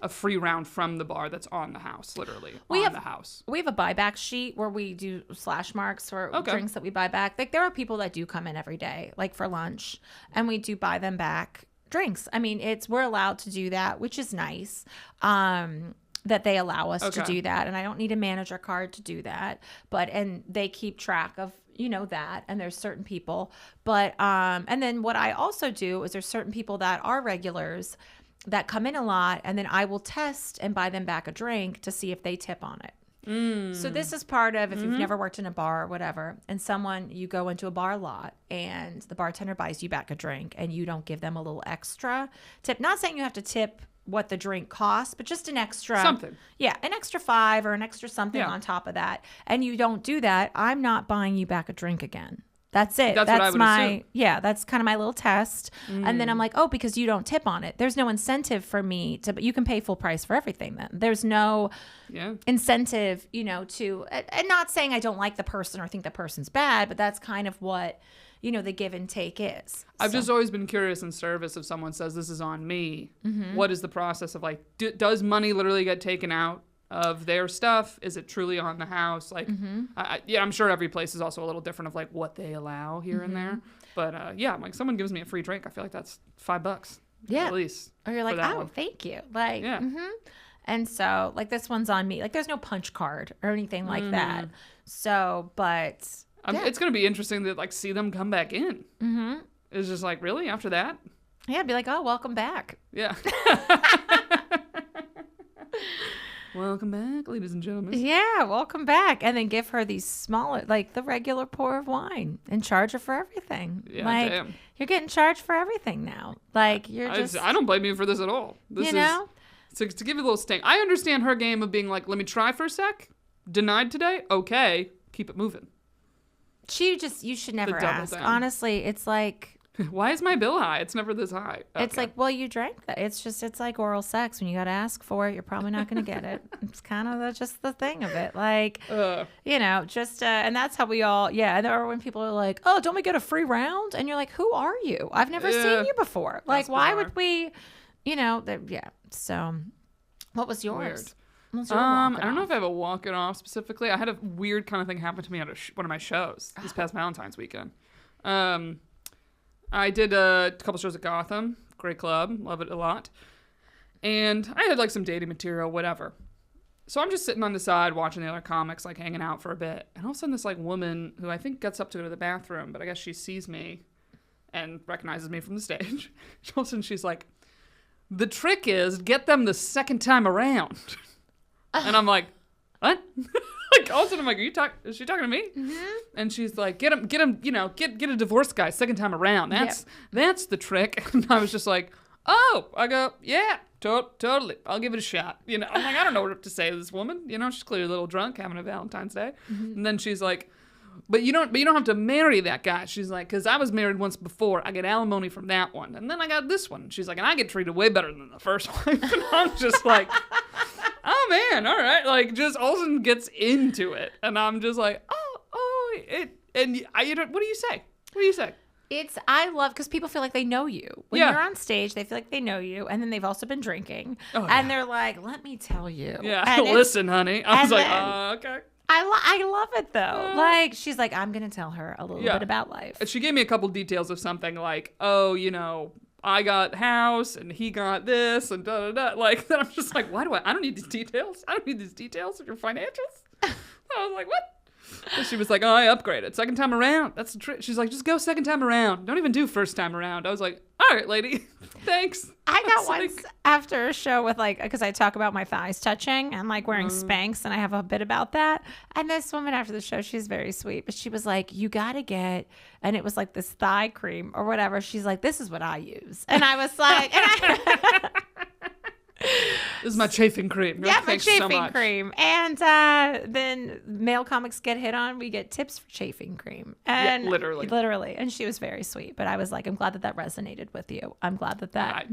a free round from the bar that's on the house, literally the house? We have a buyback sheet where we do slash marks for drinks that we buy back. Like, there are people that do come in every day, like for lunch, and we do buy them back drinks. I mean, we're allowed to do that, which is nice. That they allow us to do that, and I don't need a manager card to do that. And they keep track of that, and there's certain people. But and then what I also do is there's certain people that are regulars that come in a lot, and then I will test and buy them back a drink to see if they tip on it. So this is part of, if you've never worked in a bar or whatever, and you go into a bar a lot and the bartender buys you back a drink and you don't give them a little extra tip. Not saying you have to tip what the drink costs, but just an extra something. Yeah, an extra 5 or an extra something on top of that. And you don't do that, I'm not buying you back a drink again. That's it. That's what I would assume. Yeah, that's kind of my little test. And then I'm like, oh, because you don't tip on it. There's no incentive for me but you can pay full price for everything then. There's no incentive, to, and not saying I don't like the person or think the person's bad, but that's kind of what, the give and take is. I've just always been curious in service, if someone says this is on me, what is the process of like, does money literally get taken out of their stuff? Is it truly on the house? Like, I'm sure every place is also a little different of like what they allow here and there. But like someone gives me a free drink, I feel like that's $5. Yeah, at least. Or you're like, oh, thank you. Like, And so like this one's on me. Like, there's no punch card or anything like that. So, but it's gonna be interesting to like see them come back in. It's just like, really, after that? Yeah, be like, oh, welcome back. Yeah. Welcome back, ladies and gentlemen. Yeah, welcome back. And then give her these smaller, like the regular pour of wine and charge her for everything. Yeah, like, damn. You're getting charged for everything now. Like, you're just. I don't blame you for this at all. This you know? to give you a little sting. I understand her game of being like, let me try for a sec. Denied today? Okay. Keep it moving. You should never ask. down. Honestly, it's like. Why is my bill high? It's never this high. Okay. It's like, well, you drank that. It's like oral sex. When you got to ask for it, you're probably not going to get it. It's kind of just the thing of it. Like, and that's how we all, And or when people are like, oh, don't we get a free round? And you're like, who are you? I've never seen you before. Like, why would we, So, what was yours? Weird. I don't know if I have a walk it off specifically. I had a weird kind of thing happen to me at one of my shows this past Valentine's weekend. I did a couple shows at Gotham. Great club. Love it a lot. And I had like some dating material, whatever. So I'm just sitting on the side watching the other comics, like hanging out for a bit. And all of a sudden this like woman who I think gets up to go to the bathroom, but I guess she sees me and recognizes me from the stage. All of a sudden she's like, the trick is get them the second time around. And I'm like, what? Like all of a sudden I'm like, is she talking to me? Mm-hmm. And she's like, get him, get a divorced guy second time around. That's the trick. And I was just like, oh, I go, yeah, totally. I'll give it a shot. I'm like, I don't know what to say to this woman. She's clearly a little drunk having a Valentine's Day. Mm-hmm. And then she's like, but you don't have to marry that guy. She's like, because I was married once before. I get alimony from that one. And then I got this one. She's like, and I get treated way better than the first one. And I'm just like, oh man, all right. Like, just Olsen gets into it. And I'm just like, what do you say? What do you say? I love, because people feel like they know you. When you're on stage, they feel like they know you. And then they've also been drinking. Oh, and they're like, let me tell you. Yeah, and listen, honey. I was like, okay. I love it though. Like, she's like, I'm going to tell her a little bit about life. And she gave me a couple details of something like, I got house and he got this and da-da-da. Like, then I'm just like, I don't need these details. I don't need these details of your financials. I was like, what? And she was like, I upgraded. Second time around. That's the trick. She's like, just go second time around. Don't even do first time around. I was like, all right, lady. Thanks. I got once after a show with because I talk about my thighs touching and like wearing Spanx, and I have a bit about that. And this woman after the show, she's very sweet, but she was like, you got to get, and it was like this thigh cream or whatever. She's like, this is what I use. And I was like, this is my chafing cream. Yeah, my chafing cream. And then male comics get hit on. We get tips for chafing cream. And literally. And she was very sweet. But I was like, I'm glad that resonated with you. I'm glad that.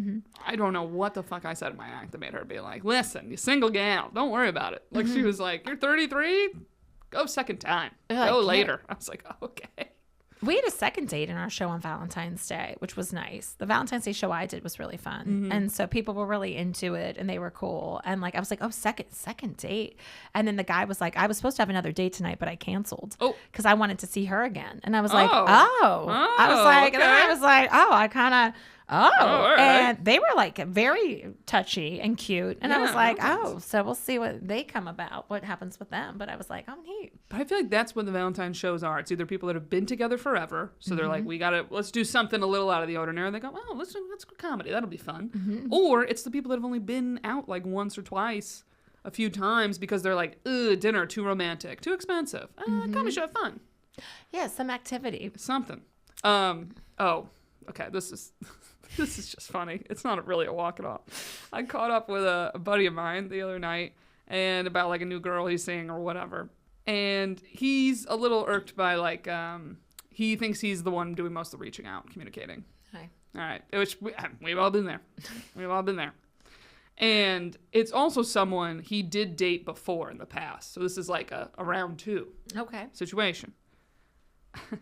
I don't know what the fuck I said in my act that made her be like, listen, you single gal. Don't worry about it. Like, she was like, you're 33? Go second time. Go later. I was like, oh, okay. We had a second date in our show on Valentine's Day, which was nice. The Valentine's Day show I did was really fun. Mm-hmm. And so people were really into it and they were cool. And like, I was like, oh, second date. And then the guy was like, I was supposed to have another date tonight, but I canceled because I wanted to see her again. And I was like, I was like, okay. And then I was like, I kind of, right. And they were like very touchy and cute. And I was like, so we'll see what they come about, what happens with them. But I was like, neat. But I feel like that's what the Valentine shows are. It's either people that have been together forever. So they're like, let's do something a little out of the ordinary. They go, let's do comedy. That'll be fun. Mm-hmm. Or it's the people that have only been out like once or twice a few times because they're like, dinner, too romantic, too expensive. Comedy show, fun. Yeah, some activity. Something. Okay, this is just funny. It's not really a walk at all. I caught up with a buddy of mine the other night and about like a new girl he's seeing or whatever. And he's a little irked by like, he thinks he's the one doing most of the reaching out, communicating. Hi. All right. Which we've all been there. We've all been there. And it's also someone he did date before in the past. So this is like a round two situation.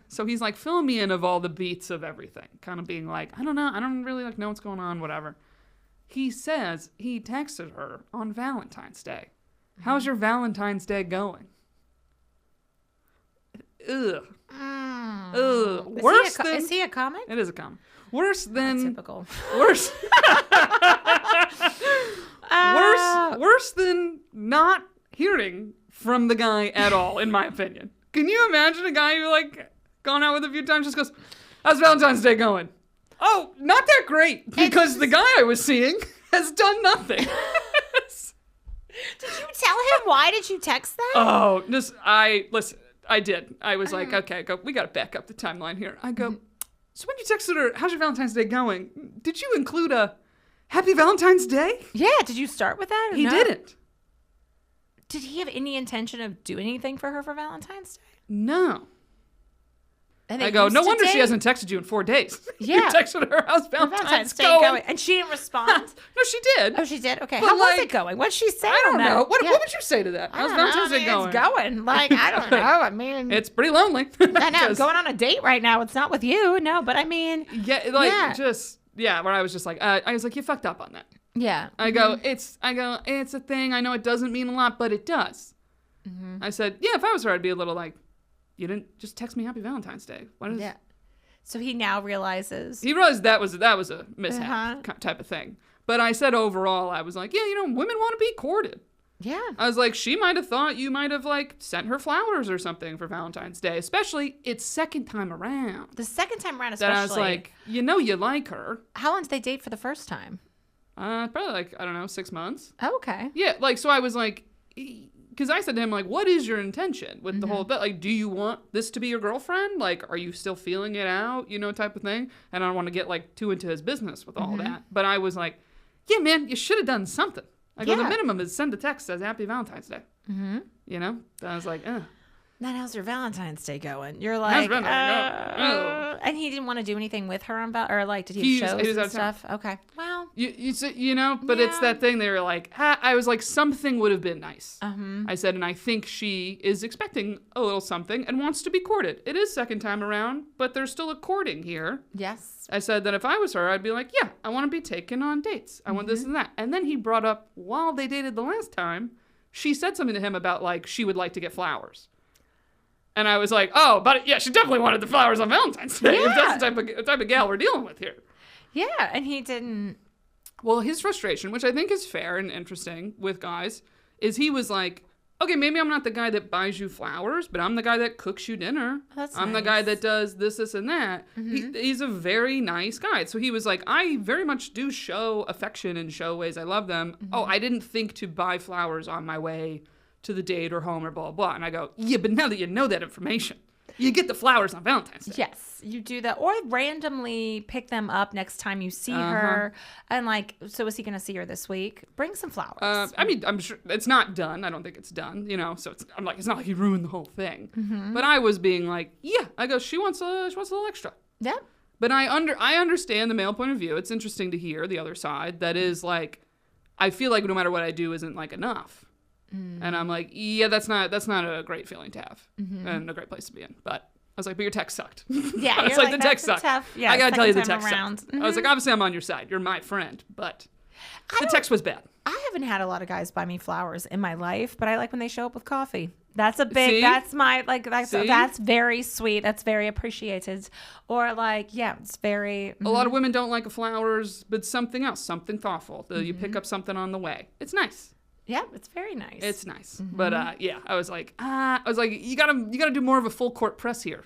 So he's like, fill me in of all the beats of everything. Kind of being like, I don't know. I don't really like know what's going on, whatever. He says he texted her on Valentine's Day. How's your Valentine's Day going? Ugh. Worse than... Is he a comic? It is a comic. Worse than... typical. Worse. Worse than not hearing from the guy at all, in my opinion. Can you imagine a guy who, like, gone out with a few times just goes, how's Valentine's Day going? Oh, not that great, because the guy I was seeing has done nothing. Did you tell him? Why did you text that? Oh, I did. I was like, okay, we got to back up the timeline here. I go, so when you texted her, how's your Valentine's Day going? Did you include a Happy Valentine's Day? Yeah, did you start with that? Or He no? didn't. Did he have any intention of doing anything for her for Valentine's Day? No. And I go, no wonder she hasn't texted you in 4 days. Yeah. You texted her, how's Valentine's Day going? And she didn't respond? No, she did. Oh, she did? Okay. But How was it going? What'd she say? I don't know. What Yeah. would you say to that? How's Valentine's Day going? It's going. Like, I don't know. I mean, It's pretty lonely. I know. I'm going on a date right now. It's not with you. No, but I mean. Yeah, where I was just like, I was like, you fucked up on that. Yeah. I go, it's a thing. I know it doesn't mean a lot, but it does. Mm-hmm. I said, yeah, if I was her, I'd be a little like, you didn't just text me Happy Valentine's Day. What is? Yeah. So he now realizes. He realized that was a mishap type of thing. But I said overall, I was like, yeah, women want to be courted. Yeah. I was like, she might have thought you might have like sent her flowers or something for Valentine's Day, especially it's second time around. The second time around, especially. That I was like, you like her. How long did they date for the first time? Probably like, I don't know, 6 months. Oh, okay. Yeah, like, so I was like, because I said to him, like, what is your intention with the whole bit? Like, do you want this to be your girlfriend? Like, are you still feeling it out, type of thing? And I don't want to get, like, too into his business with all that. But I was like, yeah, man, you should have done something. I go, the minimum is send a text that says Happy Valentine's Day. Mm-hmm. I was like, Then how's your Valentine's Day going? You're like, and he didn't want to do anything with her on or like, did he have shows and stuff? Okay, well, but it's that thing. They were like, I was like, something would have been nice. I said, and I think she is expecting a little something and wants to be courted. It is second time around, but there's still a courting here. Yes. I said that if I was her, I'd be like, yeah, I want to be taken on dates. I want this and that. And then he brought up while they dated the last time, she said something to him about like she would like to get flowers. And I was like, oh, but yeah, she definitely wanted the flowers on Valentine's Day. Yeah. If that's the type of gal we're dealing with here. Yeah, and he didn't. Well, his frustration, which I think is fair and interesting with guys, is he was like, okay, maybe I'm not the guy that buys you flowers, but I'm the guy that cooks you dinner. I'm the guy that does this, and that. He's a very nice guy. So he was like, I very much do show affection and show ways I love them. Oh, I didn't think to buy flowers on my way to the date or home or blah, blah. And I go, yeah, but now that you know that information, you get the flowers on Valentine's Day. Yes, you do that. Or randomly pick them up next time you see her. And like, so is he going to see her this week? Bring some flowers. I mean, I'm sure it's not done. I don't think it's done, so I'm like, it's not like he ruined the whole thing. But I was being like, yeah, I go, she wants a little extra. Yeah. But I understand the male point of view. It's interesting to hear the other side. That is like, I feel like no matter what I do isn't like enough. And I'm like, yeah, that's not a great feeling to have and a great place to be in. But I was like, but your text sucked. Yeah, I was like, the text sucked. Yeah, I gotta tell you, the text around. sucked. I was like, obviously, I'm on your side. You're my friend, but the text was bad. I haven't had a lot of guys buy me flowers in my life, but I like when they show up with coffee. That's a big. See? That's my like. See? That's very sweet. That's very appreciated. Or like, yeah, it's very. A lot of women don't like flowers, but something else, something thoughtful. You pick up something on the way. It's nice. Yeah, it's very nice. It's nice. But yeah, I was like, you gotta do more of a full court press here.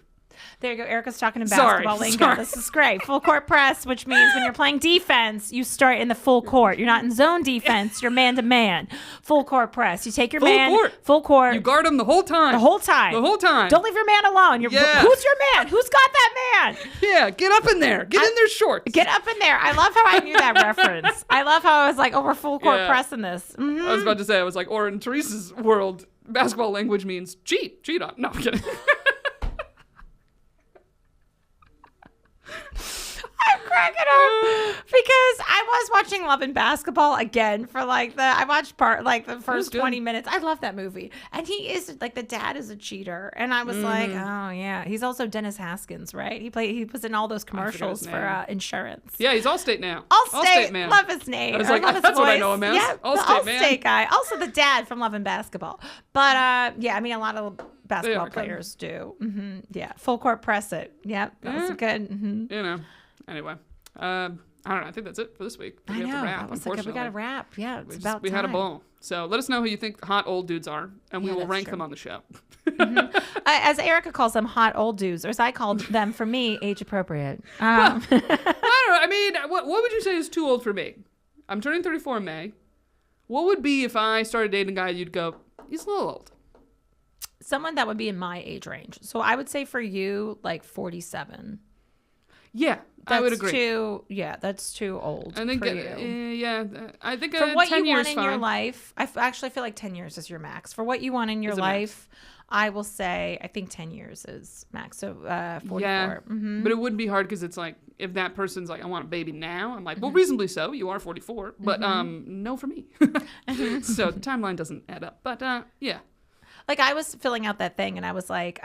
There you go. Erica's talking in basketball lingo. Sorry. This is great. Full court press, which means when you're playing defense, you start in the full court. You're not in zone defense. You're man to man. Full court press. You take your full court. You guard him the whole time. The whole time. Don't leave your man alone. Who's your man? Who's got that man? Yeah, get up in there. Get in there short. Get up in there. I love how I knew that reference. I love how I was like, we're full court pressing this. Mm-hmm. I was about to say, I was like, or in Teresa's world, basketball language means cheat. Cheat on. No, I'm kidding. I'm cracking up because I was watching Love and Basketball again for I watched the first 20 minutes. I love that movie. And he is like, the dad is a cheater. And I was like, oh yeah. He's also Dennis Haskins, right? He was in all those commercials for insurance. Yeah, he's Allstate now. Allstate man. Love his name. I was like, that's what I know him as. Yeah, Allstate man. Allstate guy. Also the dad from Love and Basketball. But yeah, I mean, a lot of basketball players do. Mm-hmm. Yeah, full court press it. Yep, that was good. Mm-hmm. Anyway, I don't know. I think that's it for this week. I know. We got to wrap. Yeah, it's about time. We had a ball. So let us know who you think hot old dudes are, and we will rank them on the show. As Erica calls them, hot old dudes, or as I called them, for me, age appropriate. I don't know. I mean, what would you say is too old for me? I'm turning 34 in May. What would be if I started dating a guy, you'd go, he's a little old? Someone that would be in my age range. So I would say for you, like 47. Yeah, I would agree. That's too old. I think, for you. I think For what 10 you years want in fine. your life, I actually feel like 10 years is your max. For what you want in your life, I will say I think 10 years is max. So 44. Yeah, Mm-hmm. but it would be hard because it's like if that person's like, I want a baby now. I'm like, well, reasonably so. You are 44, but no for me. So the timeline doesn't add up. But yeah. Like I was filling out that thing and I was like,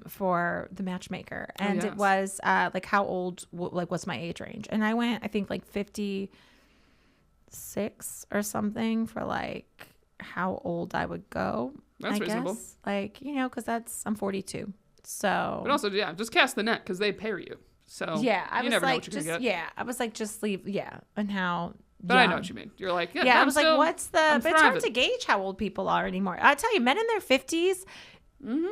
for the matchmaker, and it was like how old, like what's my age range? And I went, I think like 56 or something for like how old I would go. That's reasonable. Guess. Like, because I'm 42. So. But also, just cast the net because they pair you. So I was never know like, what you're going to get. I was like, just leave. Yeah. And how. But I know what you mean. You're like, I was like, what's the? But it's hard thriving. to gauge how old people are anymore. I tell you, men in their 50s,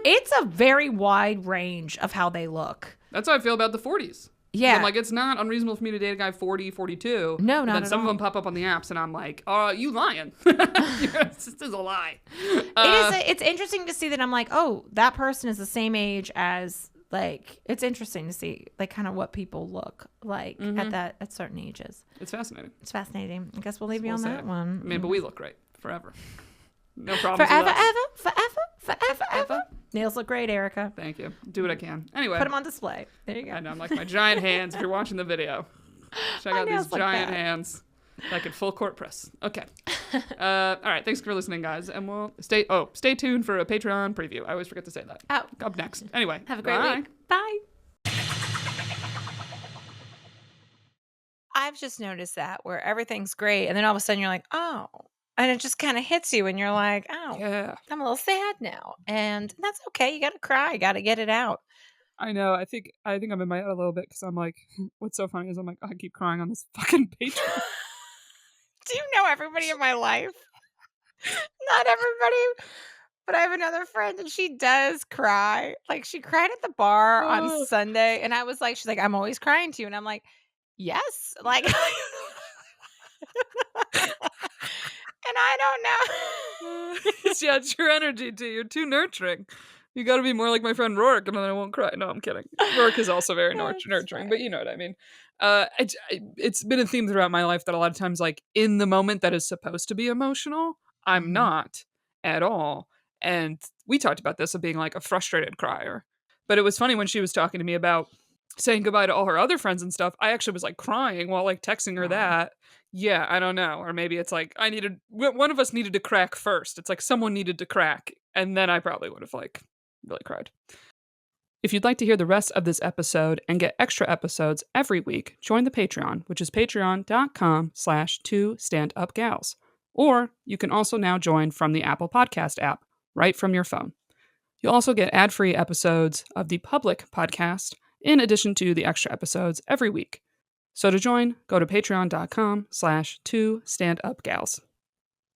it's a very wide range of how they look. That's how I feel about the 40s. Yeah. I'm like, it's not unreasonable for me to date a guy 40, 42. No, not then at some all. of them pop up on the apps and I'm like, you lying. This is a lie. It's interesting to see that I'm like, oh, that person is the same age as, like, it's interesting to see, like, kind of what people look like at certain ages. It's fascinating. It's fascinating. I guess we'll leave you on that one. I mean, but we look great forever. No problems Forever, with us. ever. Nails look great, Erica. Thank you. Do what I can. Anyway. Put them on display. There you go. I know. I'm like my giant hands. If you're watching the video, check out these giant hands. Like in full court press. Okay. All right. Thanks for listening, guys. And we'll stay tuned for a Patreon preview. I always forget to say that. Oh. Up next. Anyway. Have a great week. Bye. I've just noticed that where everything's great. And then all of a sudden you're like, oh. And it just kind of hits you and you're like, oh, yeah. I'm a little sad now. And that's okay. You got to cry. You got to get it out. I know. I think I'm in my head a little bit because I'm like, what's so funny is I'm like, I keep crying on this fucking Patreon. Do you know everybody in my life? Not everybody, but I have another friend and she does cry. Like she cried at the bar on Sunday and I was like, she's like, I'm always crying to you. And I'm like, yes. Like, and I don't know. Yeah, it's your energy too. You're too nurturing. You got to be more like my friend Rourke, and then I won't cry. No, I'm kidding. Rourke is also very nurturing, but you know what I mean. It's been a theme throughout my life that a lot of times, like in the moment that is supposed to be emotional, I'm not at all. And we talked about this of being like a frustrated crier. But it was funny when she was talking to me about saying goodbye to all her other friends and stuff. I actually was like crying while like texting her that. Yeah, I don't know. Or maybe it's like one of us needed to crack first. It's like someone needed to crack. And then I probably would have like really cried. If you'd like to hear the rest of this episode and get extra episodes every week, join the Patreon, which is patreon.com/2standupgals. Or you can also now join from the Apple Podcast app, right from your phone. You'll also get ad-free episodes of the public podcast, in addition to the extra episodes every week. So to join, go to patreon.com/2standupgals.